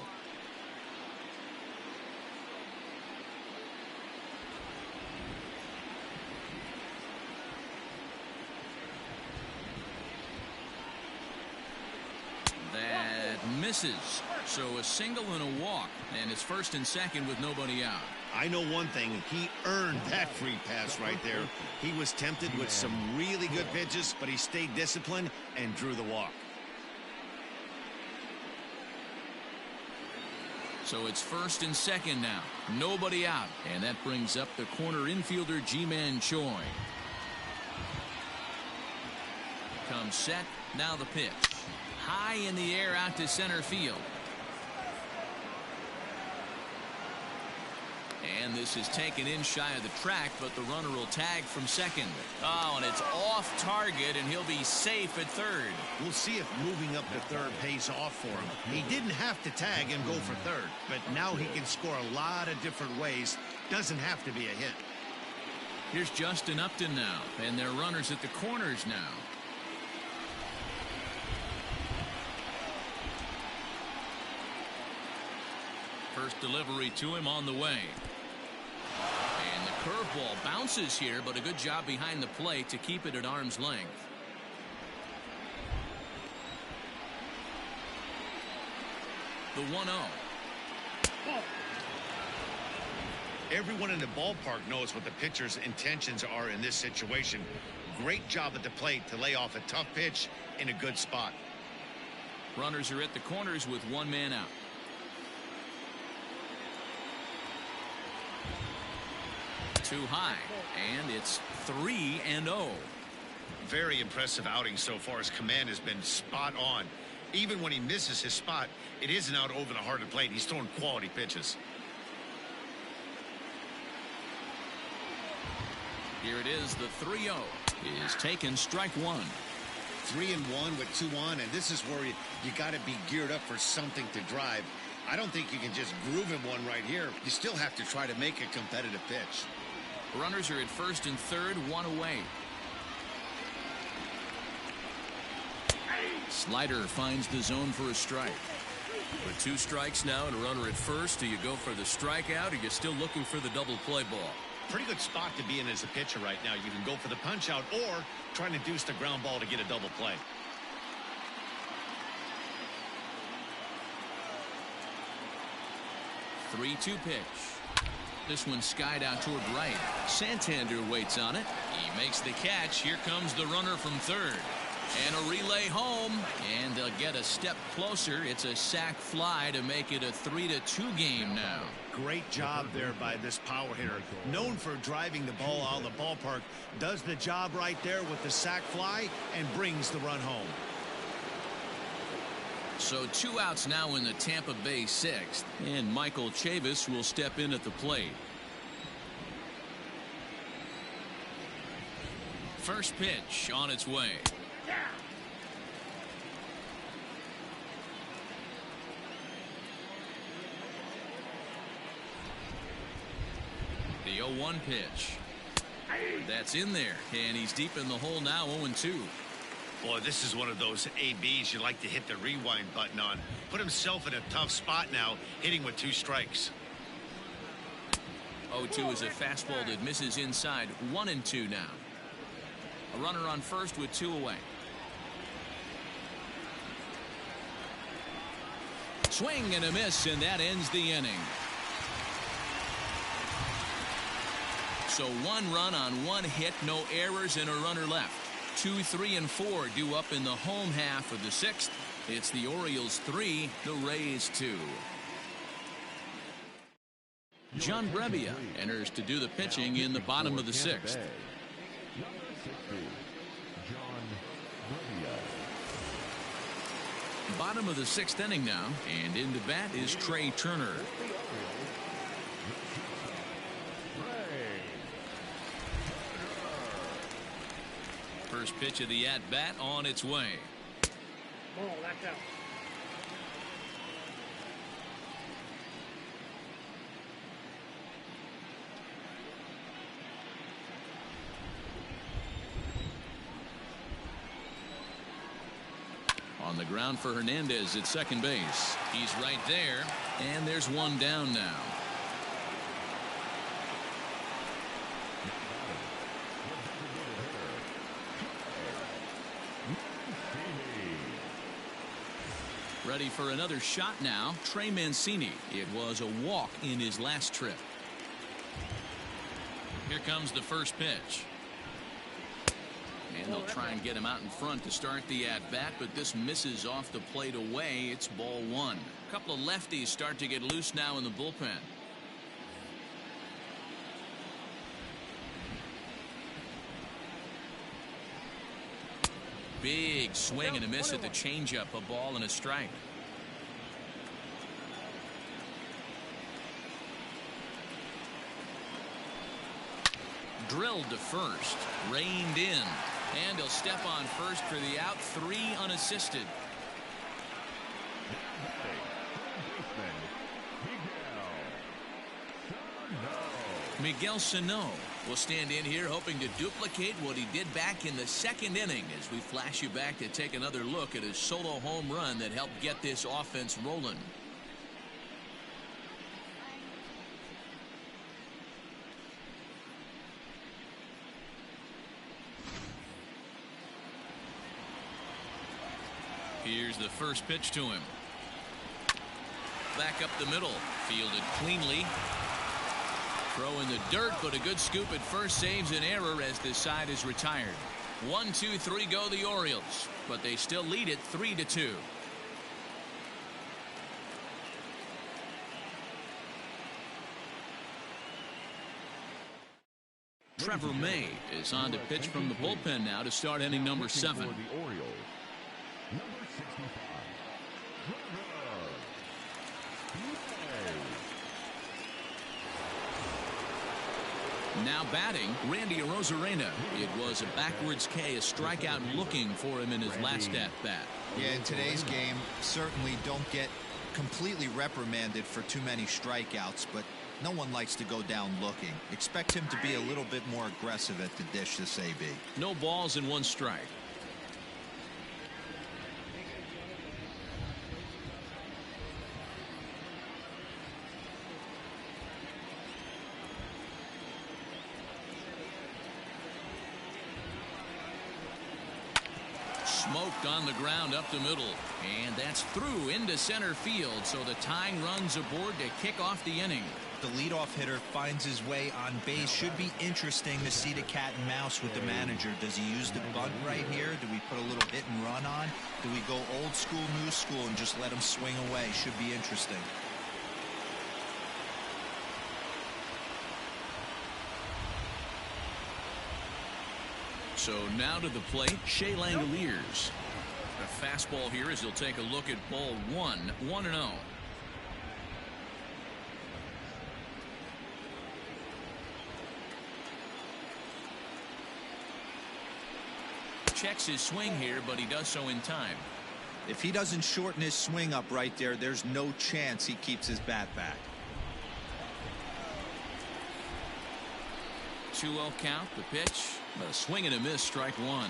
misses. So a single and a walk, and it's 1st and 2nd with nobody out. I know one thing. He earned that free pass right there. He was tempted with some really good pitches, but he stayed disciplined and drew the walk. So it's 1st and 2nd now. Nobody out. And that brings up the corner infielder, Ji-Man Choi. Comes set. Now the pitch. High in the air out to center field. And this is taken in shy of the track, but the runner will tag from 2nd. Oh, and it's off target, and he'll be safe at 3rd. We'll see if moving up to 3rd pays off for him. He didn't have to tag and go for 3rd, but now he can score a lot of different ways. Doesn't have to be a hit. Here's Justin Upton now, and their runners at the corners now. First delivery to him on the way. And the curveball bounces here, but a good job behind the plate to keep it at arm's length. The 1-0. Everyone in the ballpark knows what the pitcher's intentions are in this situation. Great job at the plate to lay off a tough pitch in a good spot. Runners are at the corners with one man out. Too high, and it's 3-0. Very impressive outing so far. His command has been spot on. Even when he misses his spot, it isn't out over the heart of the plate. He's throwing quality pitches. Here it is. The 3-0 is taken, strike one. 3-1 with 2 on, and this is where you got to be geared up for something to drive. I don't think you can just groove him one right here. You still have to try to make a competitive pitch. Runners are at 1st and 3rd, one away. Slider finds the zone for a strike. With 2 strikes now and a runner at 1st, do you go for the strikeout, or are you still looking for the double play ball? Pretty good spot to be in as a pitcher right now. You can go for the punch out or try to deuce the ground ball to get a double play. Three-two pitch. This one skied out toward right. Santander waits on it. He makes the catch. Here comes the runner from 3rd. And a relay home. And they'll get a step closer. It's a sac fly to make it a 3-2 game now. Great job there by this power hitter. Known for driving the ball out of the ballpark. Does the job right there with the sac fly and brings the run home. So 2 outs now in the Tampa Bay 6th, and Michael Chavis will step in at the plate. First pitch on its way. The 0-1 pitch. That's in there, and he's deep in the hole now, 0-2. Boy, this is one of those ABs you like to hit the rewind button on. Put himself in a tough spot now, hitting with 2 strikes. 0-2 is a fastball that misses inside. 1-2 now. A runner on 1st with 2 away. Swing and a miss, and that ends the inning. So 1 run on 1 hit, no errors, and a runner left. 2, 3, and 4 due up in the home half of the 6th. It's the Orioles 3, the Rays 2. John Brebbia enters to do the pitching in the bottom of the 6th. Bottom of the 6th inning now, and into bat is Trey Turner. First pitch of the at-bat on its way. Ball, that's out. On the ground for Hernandez at second base. He's right there, and there's one down now. Ready for another shot now. Trey Mancini. It was a walk in his last trip. Here comes the first pitch. And they'll try and get him out in front to start the at-bat, but this misses off the plate away. It's ball one. A couple of lefties start to get loose now in the bullpen. Big swing and a miss at the changeup. A ball and a strike. Drilled to first. Reined in. And he'll step on first for the out. 3 unassisted. Miguel Sano will stand in here hoping to duplicate what he did back in the second inning as we flash you back to take another look at his solo home run that helped get this offense rolling. Here's the first pitch to him. Back up the middle. Fielded cleanly. Throw in the dirt, but a good scoop at first saves an error as this side is retired. 1, 2, 3 go the Orioles, but they still lead it 3-2. Trevor May is on to pitch from the bullpen now to start inning number 7. The Orioles, number 65, Now batting, Randy Arozarena. It was a backwards K, a strikeout looking for him in his last at-bat. Yeah, in today's game, certainly don't get completely reprimanded for too many strikeouts, but no one likes to go down looking. Expect him to be a little bit more aggressive at the dish this AB. No balls and 1 strike. Smoked on the ground up the middle, and that's through into center field, so the tying runs aboard to kick off the inning. The leadoff hitter finds his way on base. Should be interesting to see the cat and mouse with the manager. Does he use the bunt right here? Do we put a little hit and run on? Do we go old school, new school, and just let him swing away? Should be interesting. So now to the plate, Shea Langoliers. A fastball here as he'll take a look at ball 1, 1-0. Checks his swing here, but he does so in time. If he doesn't shorten his swing up right there, there's no chance he keeps his bat back. 2-0 count, the pitch. A swing and a miss, strike 1.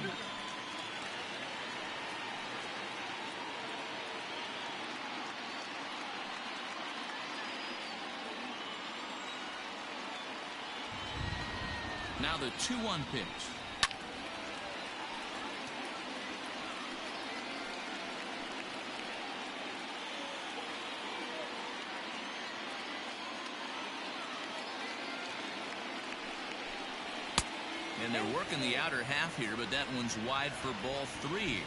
Now the 2-1 pitch. And they're working the outer half here, but that one's wide for ball 3.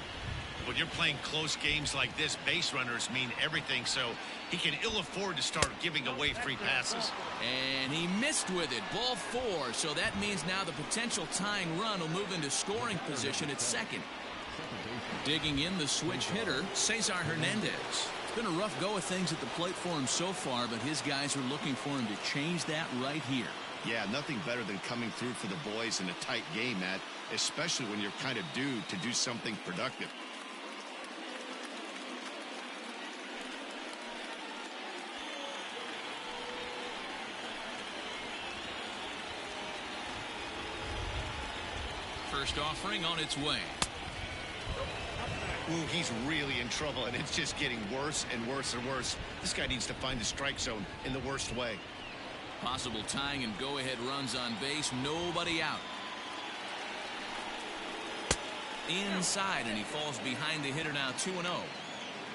When you're playing close games like this, base runners mean everything, so he can ill afford to start giving away free passes. And he missed with it. Ball 4. So that means now the potential tying run will move into scoring position at second. Digging in the switch hitter, Cesar Hernandez. It's been a rough go of things at the plate for him so far, but his guys are looking for him to change that right here. Yeah, nothing better than coming through for the boys in a tight game, Matt, especially when you're kind of due to do something productive. First offering on its way. Ooh, he's really in trouble, and it's just getting worse and worse and worse. This guy needs to find the strike zone in the worst way. Possible tying and go-ahead runs on base. Nobody out. Inside, and he falls behind the hitter now 2-0.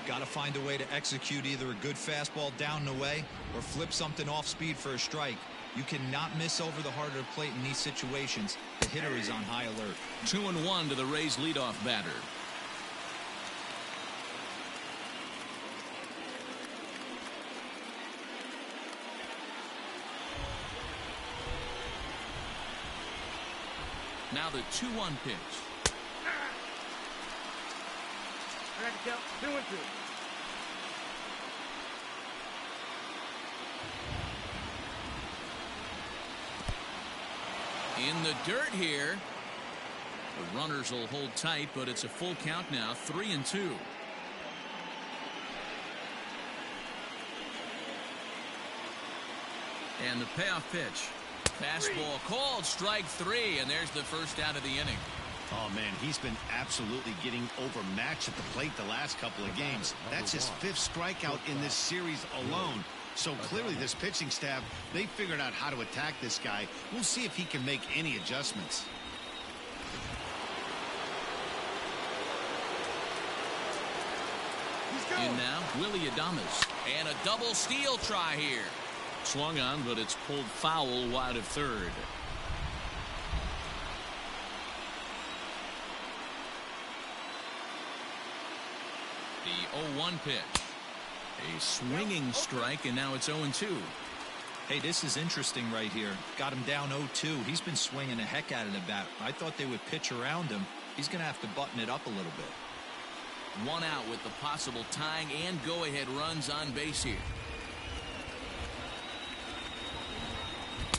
Got to find a way to execute either a good fastball down and away or flip something off speed for a strike. You cannot miss over the heart of the plate in these situations. The hitter is on high alert. 2-1 to the Rays leadoff batter. Now the 2-1 pitch. I got to count 2-2. In the dirt here. The runners will hold tight, but it's a full count now, 3-2. And the payoff pitch. Fastball called, strike 3, and there's the first out of the inning. Oh, man, he's been absolutely getting overmatched at the plate the last couple of games. That's his 5th strikeout in this series alone. So clearly this pitching staff, they figured out how to attack this guy. We'll see if he can make any adjustments. In now, Willie Adames. And a double steal try here. Swung on, but it's pulled foul wide of third. The 0-1 pitch. A swinging strike, and now it's 0-2. Hey, this is interesting right here. Got him down 0-2. He's been swinging the heck out of the bat. I thought they would pitch around him. He's going to have to button it up a little bit. One out with the possible tying and go-ahead runs on base here.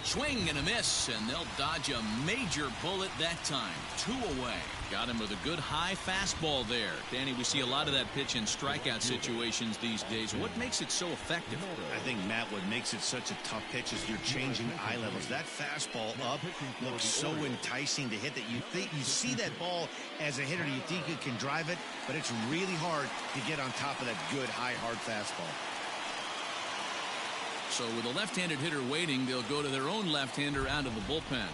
Swing and a miss, and they'll dodge a major bullet that time. 2 away. Got him with a good high fastball there. Danny, we see a lot of that pitch in strikeout situations these days. What makes it so effective? I think, Matt, what makes it such a tough pitch is you're changing eye levels. That fastball up looks so enticing to hit that you see that ball as a hitter, you think you can drive it, but it's really hard to get on top of that good high hard fastball. So with a left-handed hitter waiting, they'll go to their own left-hander out of the bullpen.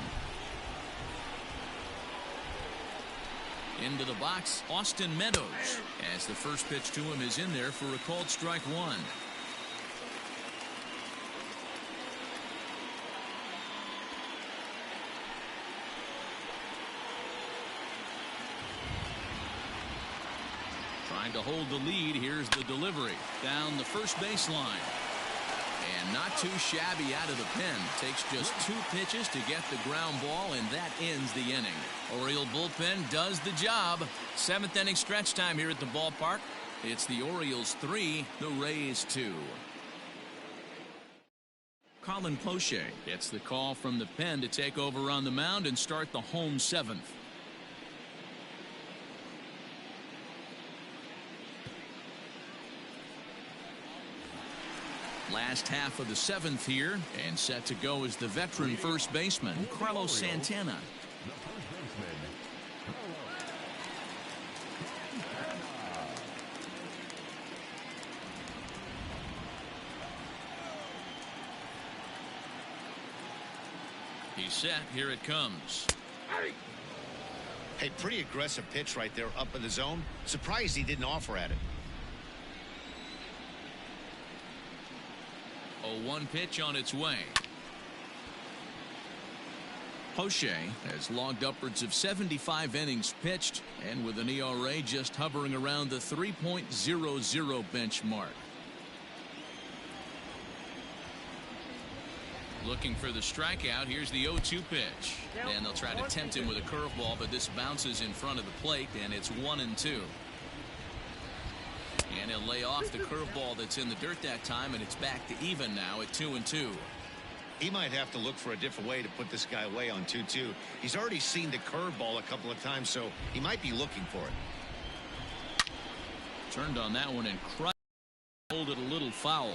Into the box, Austin Meadows, as the first pitch to him is in there for a called strike 1. Trying to hold the lead. Here's the delivery down the first baseline. And not too shabby out of the pen. Takes just 2 pitches to get the ground ball, and that ends the inning. Oriole bullpen does the job. 7th inning stretch time here at the ballpark. It's the Orioles 3, the Rays 2. Colin Poche gets the call from the pen to take over on the mound and start the home 7th. Last half of the 7th here, and set to go is the veteran first baseman, Carlos Santana. He's set. Here it comes. Hey, pretty aggressive pitch right there up in the zone. Surprised he didn't offer at it. 0-1 pitch on its way. Poche has logged upwards of 75 innings pitched, and with an ERA just hovering around the 3.00 benchmark. Looking for the strikeout. Here's the 0-2 pitch, and they'll try to tempt him with a curveball, but this bounces in front of the plate, and it's 1-2. And he'll lay off the curveball that's in the dirt that time, and it's back to even now at 2-2. He might have to look for a different way to put this guy away on 2-2. He's already seen the curveball a couple of times, so he might be looking for it. Turned on that one and crushed. Hold it a little foul.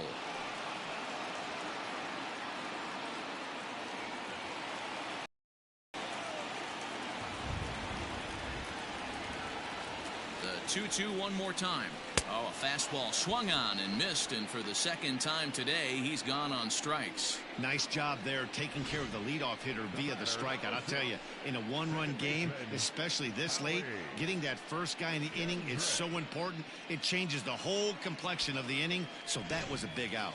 The 2-2 one more time. Oh, a fastball swung on and missed, and for the second time today, he's gone on strikes. Nice job there taking care of the leadoff hitter via the strikeout. I'll tell you, in a one-run game, especially this late, getting that first guy in the inning is so important. It changes the whole complexion of the inning, so that was a big out.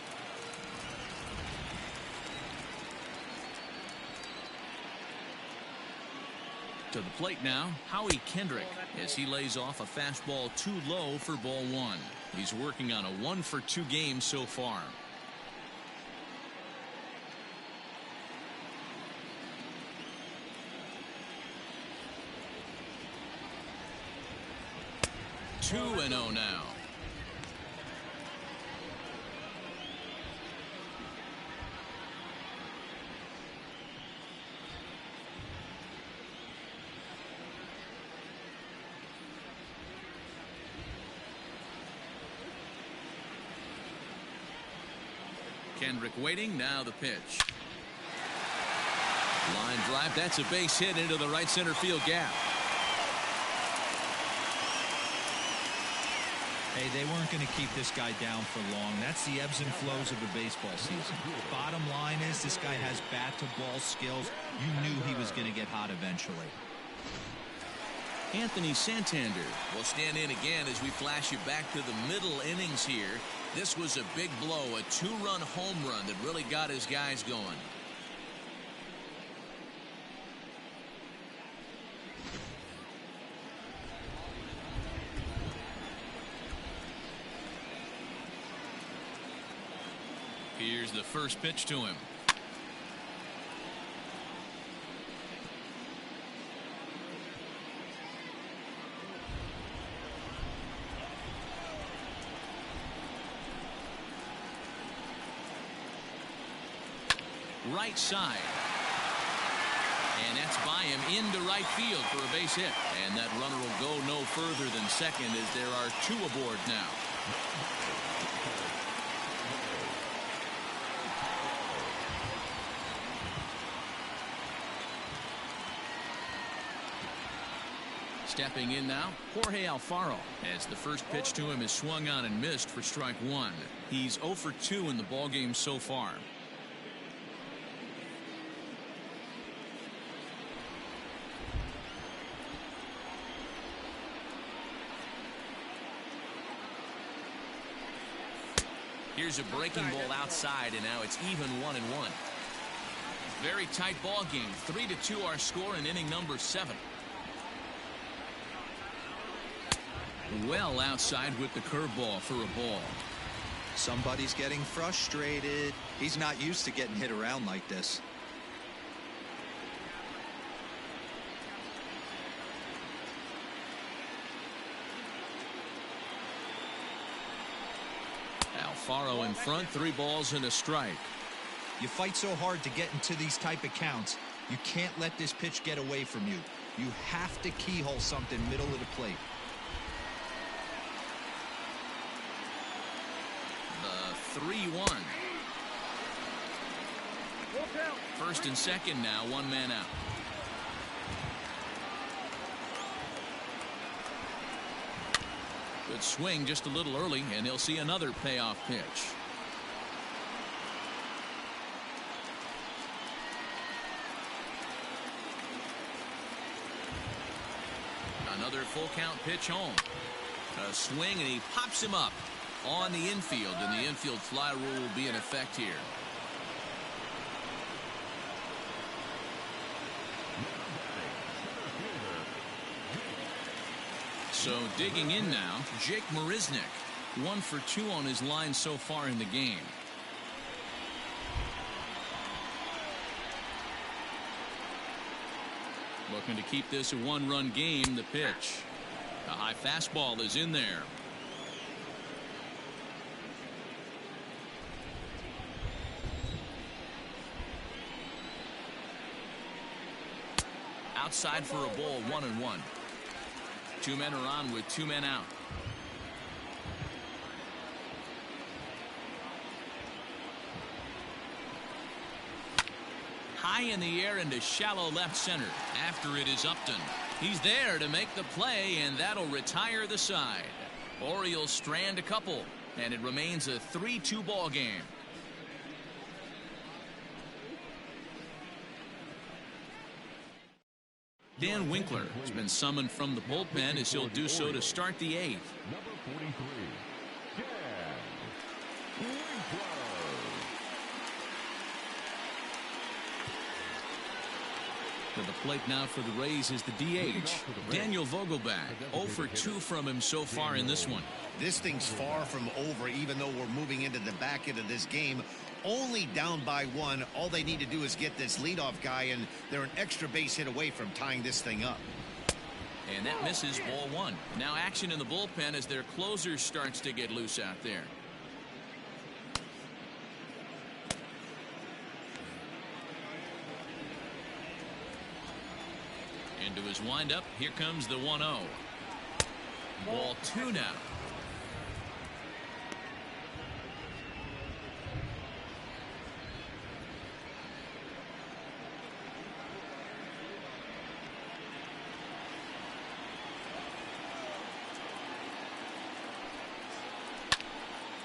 To the plate now, Howie Kendrick, as he lays off a fastball too low for ball one. He's working on a 1-for-2 game so far. Two and 0 now. Kendrick waiting. Now the pitch. Line drive. That's a base hit into the right center field gap. Hey, they weren't going to keep this guy down for long. That's the ebbs and flows of a baseball season. Bottom line is this guy has bat-to-ball skills. You knew he was going to get hot eventually. Anthony Santander will stand in again as we flash you back to the middle innings here. This was a big blow, a 2-run home run that really got his guys going. Here's the first pitch to him. Right side. And that's by him into right field for a base hit. And that runner will go no further than second as there are two aboard now. Stepping in now, Jorge Alfaro, as the first pitch to him is swung on and missed for strike one. He's 0 for 2 in the ballgame so far. Here's a breaking ball outside, and now it's even 1-1. Very tight ball game. 3-2 our score in inning number 7. Well outside with the curveball for a ball. Somebody's getting frustrated. He's not used to getting hit around like this. Alfaro in front, 3 balls and a strike. You fight so hard to get into these type of counts. You can't let this pitch get away from you. You have to keyhole something middle of the plate. The 3-1. First and second now, 1 man out. Good swing just a little early, and he'll see another payoff pitch. Another full count pitch home. A swing, and he pops him up on the infield, and the infield fly rule will be in effect here. So digging in now, Jake Marisnick, 1 for 2 on his line so far in the game. Looking to keep this a 1-run game. The pitch. A high fastball is in there. Outside for a ball, 1-1. 2 men are on with 2 men out. High in the air into shallow left center. After it is Upton. He's there to make the play, and that'll retire the side. Orioles strand a couple, and it remains a 3-2 ball game. Dan Winkler has been summoned from the bullpen as he'll do so to start the 8th. Number 43, Dan Winkler. To the plate now for the Rays is the DH, Daniel Vogelback. 0 for 2 from him so far in this one. This thing's far from over, even though we're moving into the back end of this game. Only down by 1. All they need to do is get this leadoff guy, and they're an extra base hit away from tying this thing up. And that misses, ball 1. Now action in the bullpen as their closer starts to get loose out there. Into his windup, here comes the 1-0. Ball 2 now.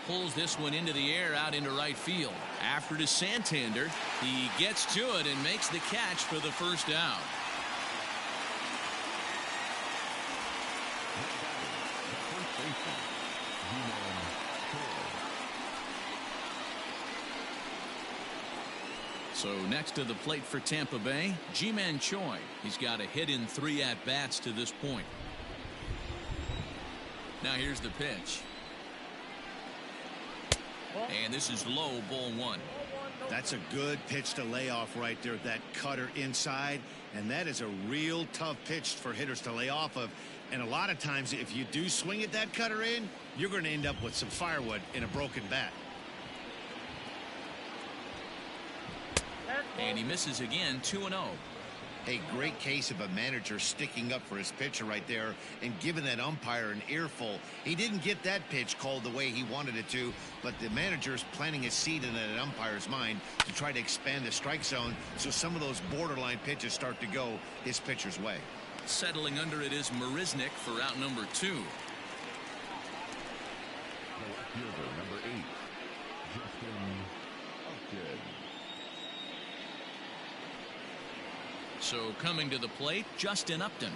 Pulls this one into the air out into right field. After to Santander, he gets to it and makes the catch for the first out. So next to the plate for Tampa Bay, Ji-Man Choi. He's got a hit in 3 at-bats to this point. Now here's the pitch. And this is low, ball 1. That's a good pitch to lay off right there, that cutter inside. And that is a real tough pitch for hitters to lay off of. And a lot of times, if you do swing at that cutter in, you're going to end up with some firewood in a broken bat. And he misses again, 2-0. A great case of a manager sticking up for his pitcher right there and giving that umpire an earful. He didn't get that pitch called the way he wanted it to, but the manager's planting a seed in that umpire's mind to try to expand the strike zone so some of those borderline pitches start to go his pitcher's way. Settling under it is Marisnik for out number 2. The left fielder, number 8, Justin Upton. So coming to the plate, Justin Upton.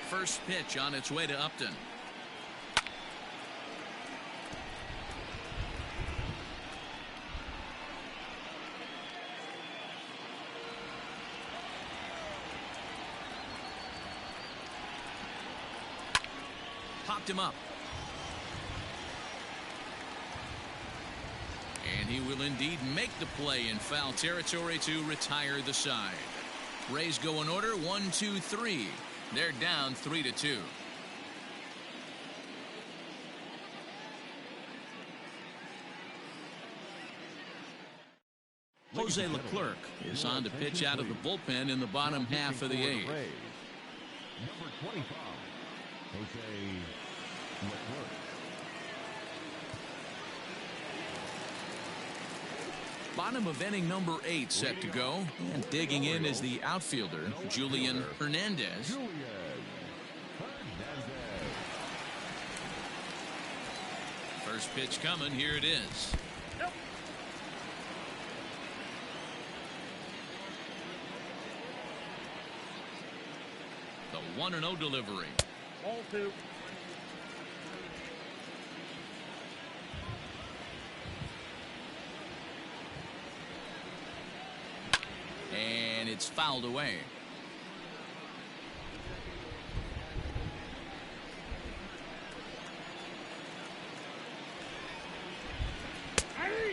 First pitch on its way to Upton. Popped him up. And he will indeed make the play in foul territory to retire the side. Rays go in order, 1, 2, 3. They're down 3-2. Jose Leclerc is on to pitch out of the bullpen in the bottom half of the 8th. Number 25, Jose Leclerc. Bottom of inning number 8 set to go, and digging in is the outfielder Julian Hernandez. First pitch coming, here it is. The 1-0 delivery. Ball 2. And it's fouled away.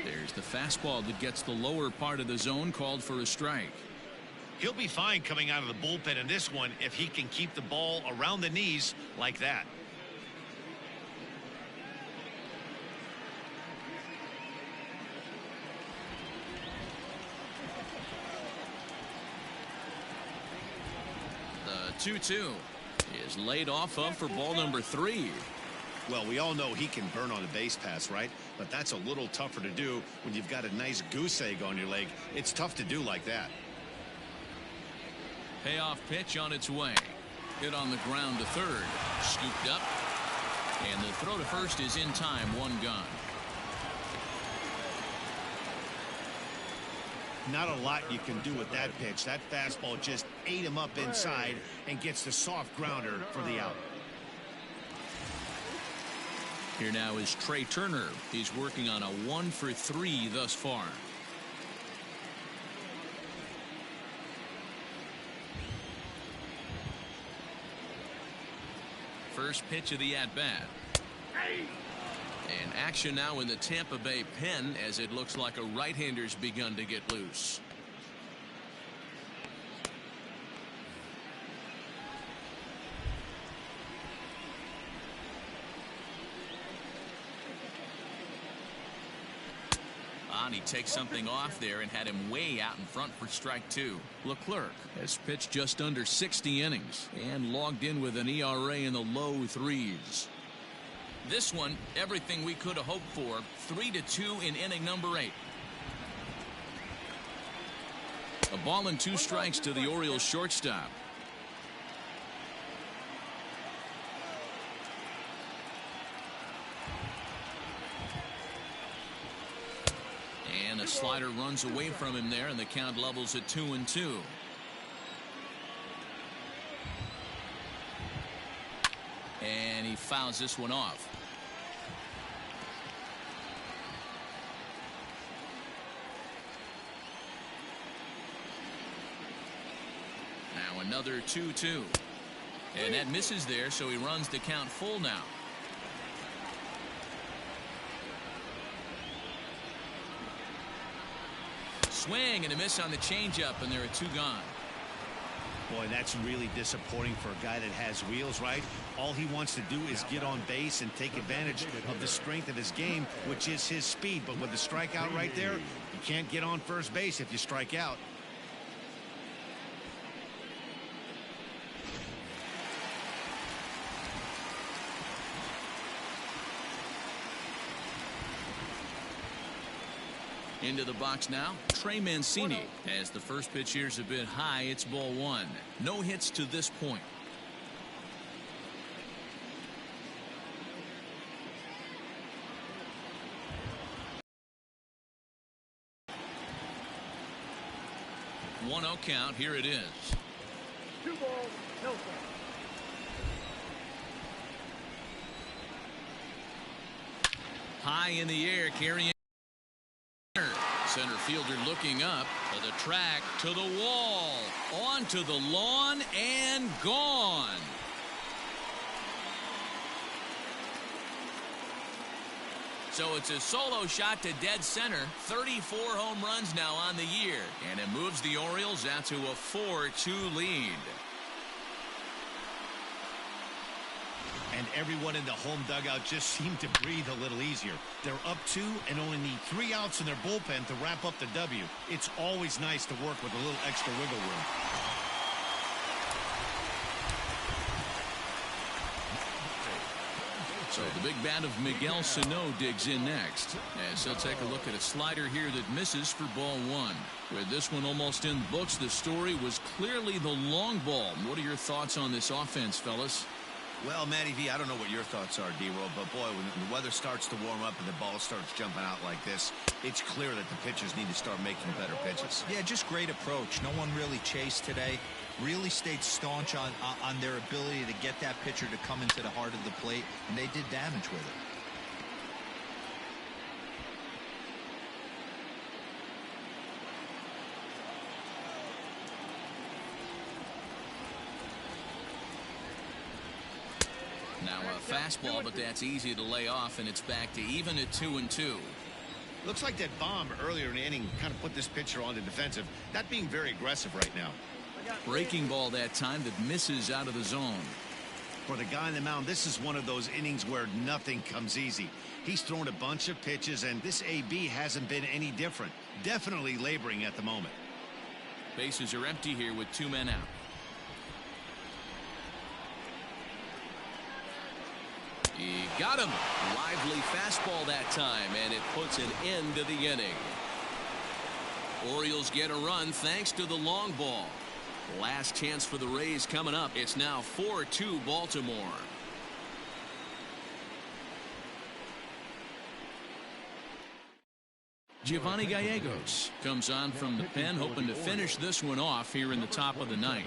There's the fastball that gets the lower part of the zone, called for a strike. He'll be fine coming out of the bullpen in this one if he can keep the ball around the knees like that. The 2-2 is laid off of for ball number 3. Well, we all know he can burn on a base pass, right? But that's a little tougher to do when you've got a nice goose egg on your leg. It's tough to do like that. Payoff pitch on its way. Hit on the ground to third. Scooped up. And the throw to first is in time. One gone. Not a lot you can do with that pitch. That fastball just ate him up inside and gets the soft grounder for the out. Here now is Trey Turner. He's working on a 1-for-3 thus far. First pitch of the at-bat. And action now in the Tampa Bay pen as it looks like a right-hander's begun to get loose. He takes something off there and had him way out in front for strike two. Leclerc has pitched just under 60 innings and logged in with an ERA in the low threes. This one, everything we could have hoped for. 3-2 in inning number 8. A ball and 2 strikes to the Orioles shortstop. And a slider runs away from him there, and the count levels at 2-2. And he fouls this one off. Now another 2-2. And that misses there, so he runs the count full now. Swing and a miss on the changeup, and there are 2 gone. Boy, that's really disappointing for a guy that has wheels, right? All he wants to do is get on base and take advantage of the strength of his game, which is his speed. But with the strikeout right there, you can't get on first base if you strike out. Into the box now, Trey Mancini. As the first pitch here's a bit high, it's ball 1. No hits to this point. One 0 count. Here it is. 2 balls, no strikes. High in the air, carrying. Center fielder looking up to the track, to the wall, onto the lawn, and gone. So it's a solo shot to dead center. 34 home runs now on the year, and it moves the Orioles out to a 4-2 lead. And everyone in the home dugout just seemed to breathe a little easier. They're up 2 and only need 3 outs in their bullpen to wrap up the W. It's always nice to work with a little extra wiggle room. So the big bat of Miguel Sano digs in next, as he'll take a look at a slider here that misses for ball 1. With this one almost in the books, the story was clearly the long ball. What are your thoughts on this offense, fellas? Well, Matty V, I don't know what your thoughts are, D-Roll, but boy, when the weather starts to warm up and the ball starts jumping out like this, it's clear that the pitchers need to start making better pitches. Yeah, just great approach. No one really chased today. Really stayed staunch on their ability to get that pitcher to come into the heart of the plate, and they did damage with it. Now a fastball, but that's easy to lay off, and it's back to even at 2-2. Looks like that bomb earlier in the inning kind of put this pitcher on the defensive. Not being very aggressive right now. Breaking ball that time that misses out of the zone. For the guy on the mound, this is one of those innings where nothing comes easy. He's thrown a bunch of pitches, and this AB hasn't been any different. Definitely laboring at the moment. Bases are empty here with 2 men out. He got him. Lively fastball that time, and it puts an end to the inning. Orioles get a run thanks to the long ball. Last chance for the Rays coming up. It's now 4-2 Baltimore. Giovanni Gallegos comes on from the pen, hoping to finish this one off here in the top of the ninth.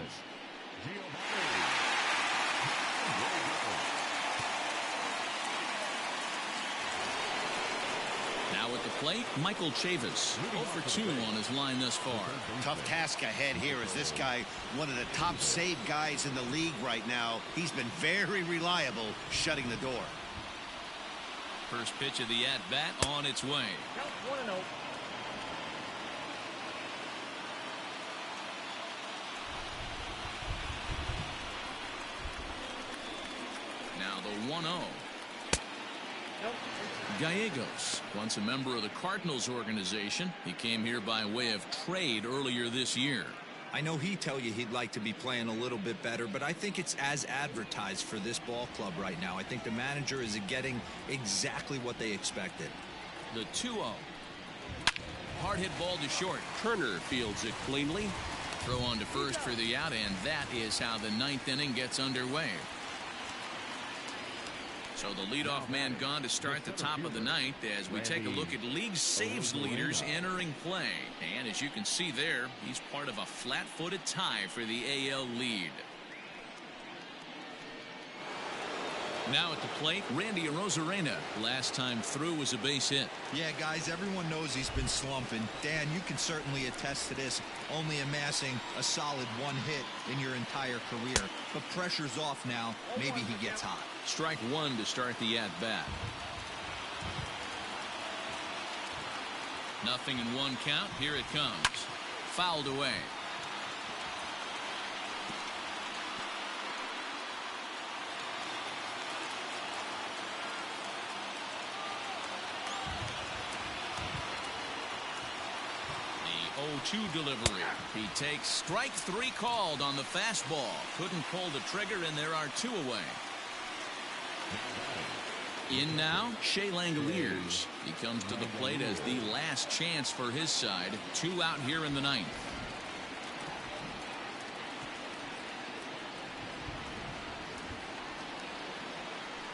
Now at the plate, Michael Chavis, 0 for 2 on his line thus far. Tough task ahead here as this guy, one of the top save guys in the league right now. He's been very reliable shutting the door. First pitch of the at-bat on its way. Count 1-0. Now the 1-0. Nope. Gallegos, once a member of the Cardinals organization. He came here by way of trade earlier this year. I know he'd tell you he'd like to be playing a little bit better, but I think it's as advertised for this ball club right now. I think the manager is getting exactly what they expected. The 2-0. Hard hit ball to short. Turner fields it cleanly. Throw on to first for the out, and that is how the ninth inning gets underway. So the leadoff man gone to start the top of the ninth as we take a look at league saves leaders entering play. And as you can see there, he's part of a flat-footed tie for the AL lead. Now at the plate, Randy Arozarena. Last time through was a base hit. Yeah, guys, everyone knows he's been slumping. Dan, you can certainly attest to this, only amassing a solid 1 hit in your entire career. But pressure's off now. Maybe he gets hot. Strike 1 to start the at-bat. 0-1 count. Here it comes. Fouled away. The 0-2 delivery. He takes strike 3 called on the fastball. Couldn't pull the trigger, and there are 2 away. In now, Shea Langoliers. He comes to the plate as the last chance for his side. 2 out here in the ninth.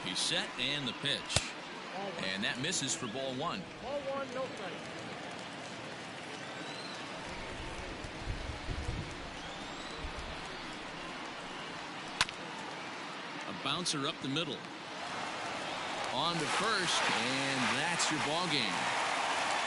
He's set, and the pitch. And that misses for ball 1. Ball 1, no strike. A bouncer up the middle. On to first, and that's your ball game.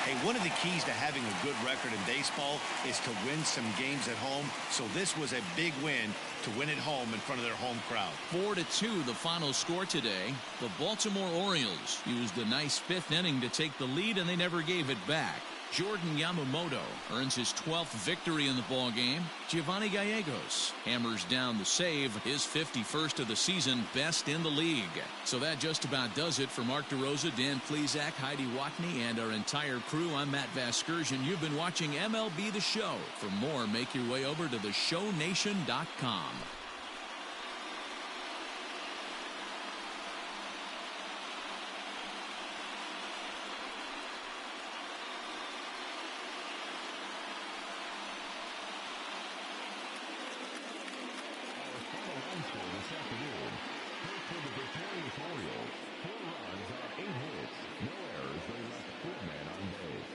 Hey, one of the keys to having a good record in baseball is to win some games at home. So this was a big win to win at home in front of their home crowd. 4-2 the final score today. The Baltimore Orioles used a nice 5th inning to take the lead, and they never gave it back. Jordan Yamamoto earns his 12th victory in the ball game. Giovanni Gallegos hammers down the save, his 51st of the season, best in the league. So that just about does it for Mark DeRosa, Dan Plesac, Heidi Watney, and our entire crew. I'm Matt Vasgersian. You've been watching MLB The Show. For more, make your way over to theshownation.com. This afternoon, first for the victorious Orioles, 4 runs on 8 hits, no errors. They left 4 men on base.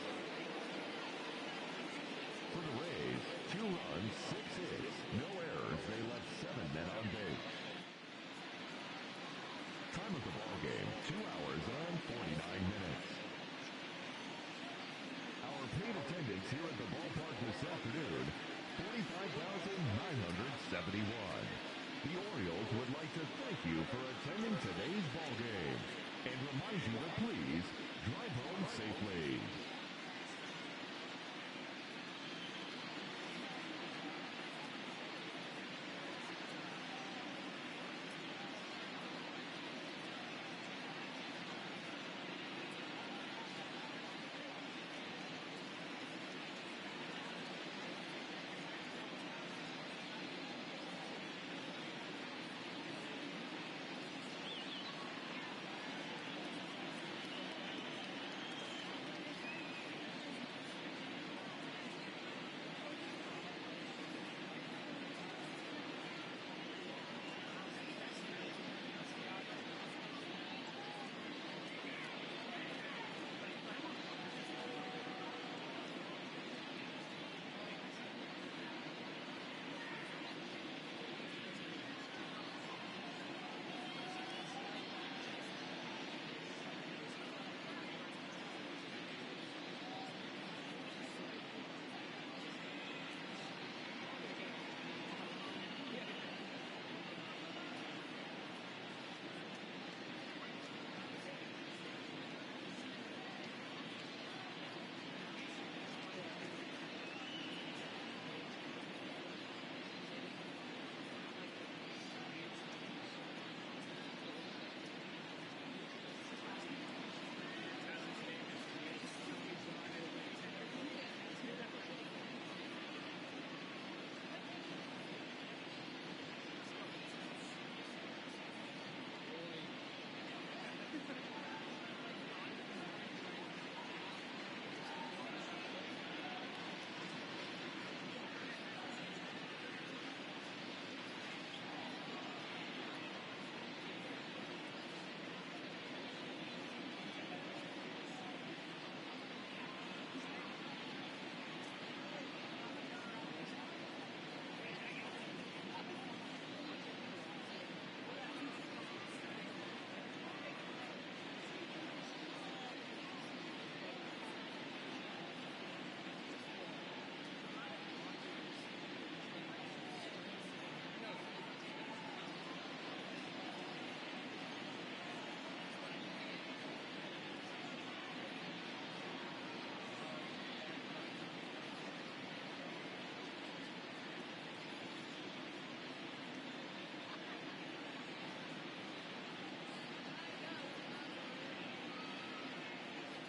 For the Rays, 2 runs, 6 hits, no errors. They left 7 men on base. Time of the ball game, 2 hours and 49 minutes. Our paid attendance here at the ballpark this afternoon, 45,971. The Orioles would like to thank you for attending today's ballgame.